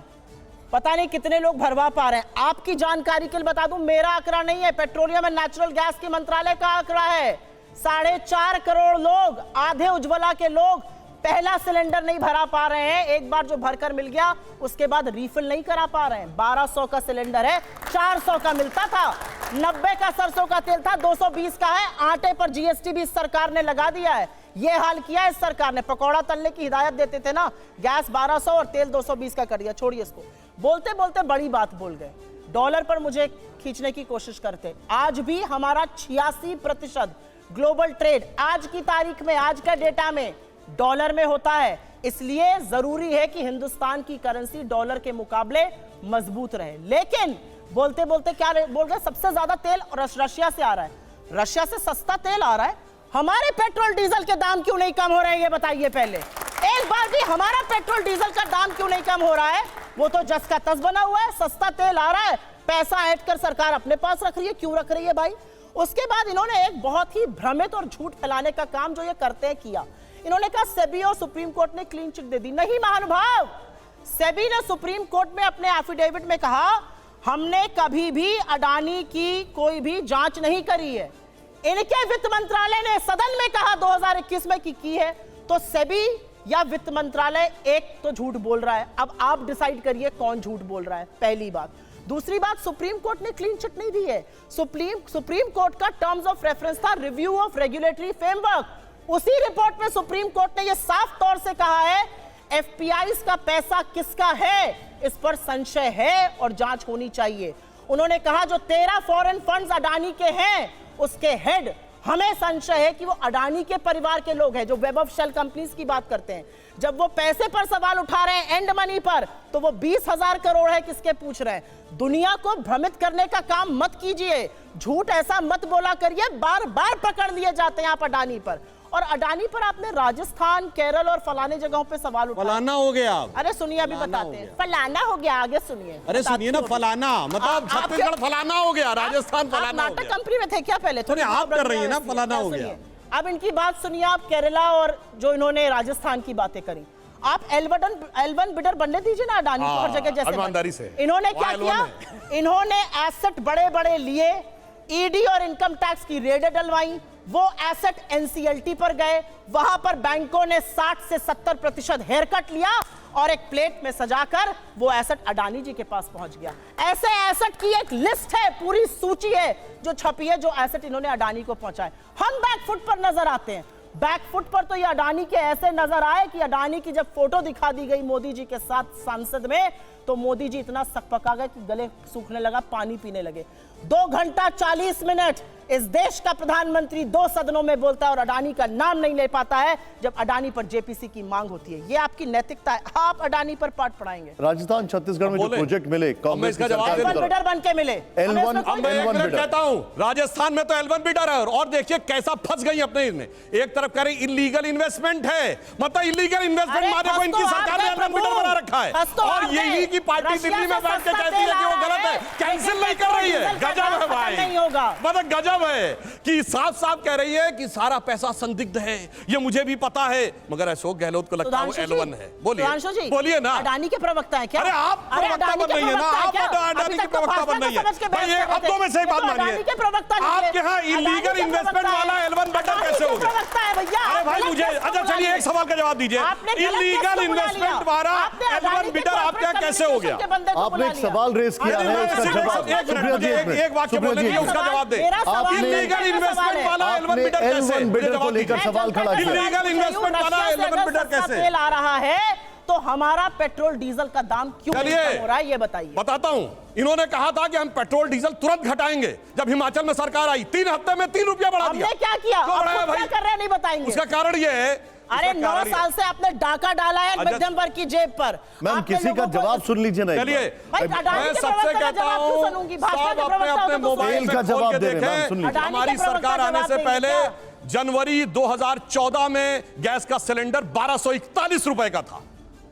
पता नहीं कितने लोग भरवा पा रहे हैं। आपकी जानकारी के लिए बता दूं, मेरा आंकड़ा नहीं है, पेट्रोलियम एंड नेचुरल गैस के मंत्रालय का आंकड़ा है। 4.5 करोड़ लोग, आधे उज्ज्वला के लोग पहला सिलेंडर नहीं भरा पा रहे हैं। एक बार जो भरकर मिल गया उसके बाद रीफिल नहीं करा पा रहे हैं। 1200 का सिलेंडर है, 400 का मिलता था, 90 का सरसों का तेल था, 220 का है। आटे पर जीएसटी भी इस सरकार ने लगा दिया है। ये हाल किया इस सरकार ने, पकौड़ा तलने की हिदायत देते थे ना, गैस 1200 और तेल 220 का कर दिया। छोड़िए इसको, बोलते बोलते बड़ी बात बोल गए। डॉलर पर मुझे खींचने की कोशिश करते। आज भी हमारा 86% ग्लोबल ट्रेड आज की तारीख में, आज का डेटा में डॉलर में होता है। इसलिए जरूरी है कि हिंदुस्तान की करेंसी डॉलर के मुकाबले मजबूत रहे। लेकिन बोलते बोलते क्या बोल रहे, सबसे ज्यादा तेल रशिया से आ रहा है, रशिया से सस्ता तेल आ रहा है, हमारे पेट्रोल डीजल के दाम क्यों नहीं कम हो रहे हैं ये बताइए पहले। एक बार भी हमारा पेट्रोल डीजल का दाम क्यों नहीं कम हो रहा है? वो तो जस का तस बना हुआ है, सस्ता तेल आ रहा है, पैसा ऐड कर सरकार अपने पास रख रही है। क्यों रख रही है भाई? उसके बाद इन्होंने एक बहुत ही भ्रमित और झूठ फैलाने का काम जो ये करते हैं किया। इन्होंने कहा सेबी और सुप्रीम कोर्ट ने क्लीन चिट दे दी। नहीं महानुभाव, सेबी ने सुप्रीम कोर्ट में अपने एफिडेविट में कहा हमने कभी भी अडानी की कोई भी जांच नहीं करी है। इनके वित्त मंत्रालय ने सदन में कहा 2021 में की है। तो सेबी या वित्त मंत्रालय एक तो झूठ बोल रहा है। अब आप डिसाइड करिए कौन झूठ बोल रहा है, पहली बात। दूसरी बात, सुप्रीम कोर्ट ने क्लीन चिट नहीं दी है। सुप्रीम कोर्ट का टर्म्स ऑफ रेफरेंस था रिव्यू ऑफ रेगुलेटरी फ्रेमवर्क। उसी रिपोर्ट में सुप्रीम कोर्ट ने यह साफ तौर से कहा है एफपीआईज का पैसा किसका है, इस पर संशय है और जांच होनी चाहिए। उन्होंने कहा जो 13 फॉरेन फंड्स अडानी के हैं उसके हेड, हमें संशय है कि वो अडानी के परिवार के लोग हैं, जो वेब ऑफ शेल कंपनीज की बात करते हैं। जब वो पैसे पर सवाल उठा रहे हैं, एंड मनी पर, तो वो 20,000 करोड़ है किसके पूछ रहे हैं। दुनिया को भ्रमित करने का काम मत कीजिए, झूठ ऐसा मत बोला करिए, बार बार पकड़ लिए जाते हैं आप अडानी पर। और अडानी पर आपने राजस्थान, केरल और फलाने जगहों पे सवाल उठाया। फलाना हो गया। अरे सुनिए, अभी बताते हैं। फलाना हो गया, आगे सुनिए। अरे सुनिए ना, फलाना मतलब छत्तीसगढ़ फलाना हो गया, राजस्थान फलाना हो गया। नाटक कंपनी में थे क्या पहले? थोड़ी आप कर रही है ना, फलाना हो गया। अब इनकी बात सुनिए आप, केरला और जो इन्होंने राजस्थान की बातें करी। आप L1 बिडर बनने दीजिए ना अडानी को हर जगह जैसे ईमानदारी से। इन्होंने क्या किया? इन्होंने एसेट बड़े बड़े लिए, ईडी और इनकम टैक्स की रेडें डलवाई, वो एसेट एनसीएलटी पर गए, वहां पर बैंकों ने 60 से 70% हेयर कट लिया और एक प्लेट में सजाकर वो एसेट अडानी जी के पास पहुंच गया। ऐसे एसेट की एक लिस्ट है, पूरी सूची है जो छपी है, जो एसेट इन्होंने अडानी को पहुंचाए। हम बैकफुट पर नजर आते हैं। बैकफुट पर तो ये अडानी के ऐसे नजर आए कि अडानी की जब फोटो दिखा दी गई मोदी जी के साथ संसद में, तो मोदी जी इतना सकपका गए कि गले सूखने लगा, पानी पीने लगे। 2 घंटा 40 मिनट इस देश का प्रधानमंत्री 2 सदनों में बोलता है और अडानी का नाम नहीं ले पाता है जब अडानी पर जेपीसी की मांग होती है। ये आपकी नैतिकता है। आप अडानी पर पाठ पढ़ाएंगे। राजस्थान छत्तीसगढ़ में जो प्रोजेक्ट मिले कांग्रेस की सरकार L1 द्वारा, बिडर बन के मिले। L1 बिडर कहता हूं राजस्थान में तो L1 बिडर है। और देखिए कैसा फंस गई अपने इसमें। एक तरफ कह रही इलीगल इन्वेस्टमेंट है, मतलब इलीगल इन्वेस्टमेंट माने को इनकी सरकार ने L1 बिडर बना रखा है। और यही की पार्टी दिल्ली में बैठ के कहती है कि वो गलत है, कैंसिल नहीं कर रही है। गजब है भाई, मतलब गजब है कि साफ साफ कह रही है कि सारा पैसा संदिग्ध है, ये मुझे भी पता है, मगर अशोक गहलोत को लगता है वो L1 है। बोलिए बोलिए ना, अडानी के प्रवक्ता है क्या? अरे आप प्रवक्ता बन रही है ना, आप अडानी के प्रवक्ता बन रही है भाई। ये अब तो मैं सही बात मानिए, आपके यहाँ इलीगल इन्वेस्टमेंट वाला L1 बिडर कैसे हो गया? अरे भाई मुझे, अच्छा चलिए एक सवाल का जवाब दीजिए, इलीगल इन्वेस्टमेंट वाला L1 बिडर आपके यहाँ कैसे हो गया? आपने एक सवाल रेज किया है, इसका जवाब एक वाक्य बोलने दीजिए, उसका जवाब दे। इलीगल इन्वेस्टमेंट वाला L1 बिडर कैसे? L1 बिडर को लेकर सवाल खड़ा किया। इलीगल इन्वेस्टमेंट वाला L1 बिडर कैसे? तेल आ रहा है तो हमारा पेट्रोल डीजल का दाम क्यों नहीं कम हो रहा है, ये बताइए। बताता हूं। इन्होंने कहा था कि हम पेट्रोल डीजल तुरंत घटाएंगे। जब हिमाचल में सरकार आई 3 हफ्ते में 3 रुपया बढ़ा दिया। हमने क्या किया? क्यों बढ़ाया भाई? क्या कर रहे हैं नहीं बताएंगे। उसका कारण यह है अरे इसमें क्या 9 रही है? साल से आपने डाका डाला है अच्छा। मध्यम वर्ग की जेब पर। मैम आपने किसी का लोगों को- जवाब सुन लीजिए ना एक चलिए बार। भाई, अडानी मैं के सबसे प्रवक्ता का कहता जवाब क्यों हूं सुनूंगी? भाजपा साहब के अपने प्रवक्ता अपने हो तो मोबाइल तेल में का खोल जवाब के दे रहे हैं, मैम, सुन देखें लीजिए। अडानी हमारी के प्रवक्ता सरकार आने जवाब से देंगे पहले क्या? जनवरी 2014 में गैस का सिलेंडर 1241 रुपए का था,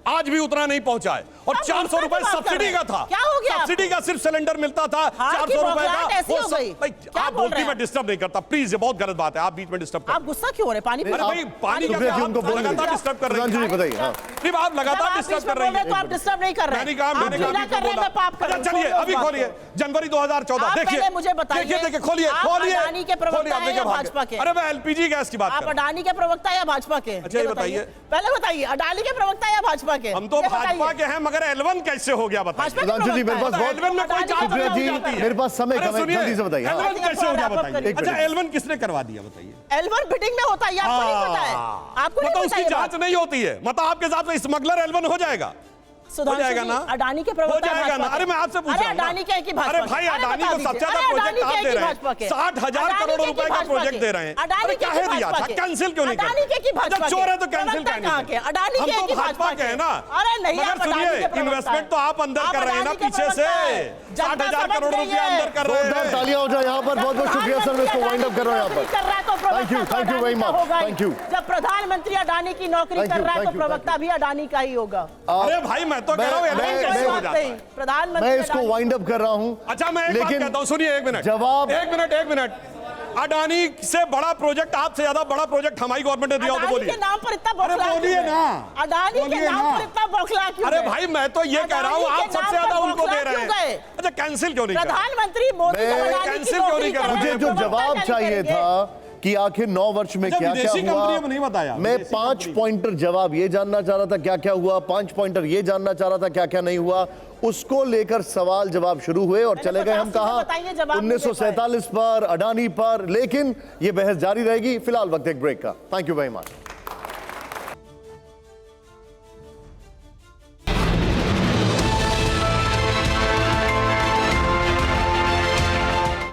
आज भी उतना नहीं पहुंचा है और आप 400 रुपए बात कर सब्सिडी रहे का हैं? था। क्या हो गया सब्सिडी का सिर्फ सिलेंडर मिलता था हार की 400 रुपए बौखलाहट का। ऐसी वो हो सब- गई। भाई, क्या आप बोल बोलती रहे हैं? मैं डिस्टर्ब नहीं करता, प्लीज, ये बहुत गलत बात है, आप बीच में डिस्टर्ब आप गुस्सा क्यों हो रहे? पानी अरे भाई पानी का सुप्रिया जी आप उनको बोल लगातार डिस्टर्ब कर रही सुधांशु जी हैं। बताइए। हाँ। नहीं, आप लगातार डिस्टर्ब कर रही तो आप डिस्टर्ब नहीं कर रहे मैंने कहा आप मैंने ढीला कर रहे हैं, मैं पाप कर रहा हूं। चलिए छोड़िए उस अभी बात खोलिए को। जनवरी 2014 आप देखिए पहले मुझे बताइए, देखिए खोलिए आप खोलिए अडानी के प्रवक्ता खोलिए, आप हैं देखिए या भाग भाजपा गए। के? अरे मैं एलपीजी गैस की बात आप कर रहा हूं। अडानी के प्रवक्ता या भाजपा के? अच्छा, ये बताइए। पहले बताइए, अडानी के प्रवक्ता या भाजपा के? हम तो ये भाजपा बताइए। के हैं, मगर एलवन कैसे हो गया बताइए। भाजपा के सुधांशु जी, मेरे प्रवक्ता पास है। बहुत- एलवन में कोई अडानी जांच के सुप्रिया जी, प्रवक्ता हो जाता है। मेरे पास समय अरे कम है, सुनिए, जल्दी से बताइए। हाँ। एलवन कैसे हो गया आप बताइए। करिए। अच्छा एलवन किसने करवा दिया बताइए। एलवन बिडिंग में होता है, ये आपको नहीं पता है? आपको नहीं मतलब पता उसकी ये जांच बात? नहीं होती है, मतलब आपके साथ में स्मगलर एलवन हो जाएगा। सुधांशु जाएगा जी, ना? अडानी के हो प्रवक्ता जाएगा भाजपा ना? के। अरे मैं आपसे पूछ अरे रहा हूं ना। अडानी के है कि भाजपा अरे के? भाई अडानी बता को दीजिए। सबसे ज्यादा अरे प्रोजेक्ट अडानी आप के दे कि रहे भाजपा के? हैं, 60,000 अडानी करोड़ के रुपए कि का भाजपा प्रोजेक्ट के? दे रहे हैं। अडानी अरे के कि काहे दिया भाजपा था, के? कैंसिल क्यों नहीं अडानी के कि जब भाजपा चोर के? है तो कैंसिल प्रवक्ता करनी कहाँ के? अडानी हम के तो कि भाजपा के हैं ना। अरे नहीं, मगर आप अडानी सुनिए, के प्रवक्ता इन्वेस्टमेंट हैं। तो आप अंदर आप कर रहे हैं ना अडानी के पीछे से, प्रवक्ता हैं। जनता 60,000 समझ करोड़ रही रुपया है। अंदर कर रहे जोरदार हैं। तालियां हो जाए यहाँ पर। बहुत बहुत शुक्रिया सर, मैं इसको वाइंड अप कर रहा हूँ यहाँ पर। Thank you very much, thank you. जब प्रधानमंत्री अडानी की नौकरी Thank कर you, रहा है thank तो you, प्रवक्ता भी अडानी का ही होगा। अरे भाई मैं तो कह रहा हूँ मैं- एलवन कोई कैसे हो बात जाता नहीं, है। प्रधानमंत्री मैं इसको अडानी- वाइंड अप कर रहा हूँ। अच्छा मैं एक बात लेकिन कहता हूँ, सुनिए एक मिनट जवाब- एक मिनट अडानी से बड़ा प्रोजेक्ट, आपसे ज्यादा बड़ा प्रोजेक्ट हमारी गवर्नमेंट ने दिया हो तो अडानी बोलिए। के नाम पर इतना अरे बौखला बोलिए क्यों है? ना। अडानी के बोलिए नाम ना। पर इतना बौखला क्यों अरे है? भाई मैं तो ये कह रहा हूँ, अडानी आप के सबसे नाम ज्यादा पर उनको बौखला दे रहे क्यों गए? हैं। अच्छा कैंसिल क्यों नहीं कर रहे? प्रधानमंत्री मोदी मैं- जब अडानी की कैंसिल क्यों नौकरी नहीं कर कर रहे? रहे मुझे हैं, जो प्रवक्ता जवाब क्या चाहिए करेंगे? था कि आखिर 9 वर्ष में अच्छा, क्या क्या विदेशी कंपनियों हुआ, में नहीं बताया, मैं विदेशी 5 कंपनी। पॉइंटर जवाब ये जानना चाह रहा था क्या क्या हुआ, 5 पॉइंटर ये जानना चाह रहा था क्या क्या नहीं हुआ, उसको लेकर सवाल जवाब शुरू हुए और चले गए हम 50 कहा बताइए, जवाब नहीं दे 1947 पर, अडानी पर। लेकिन ये बहस जारी रहेगी। फिलहाल वक्त एक ब्रेक का। Thank you very much.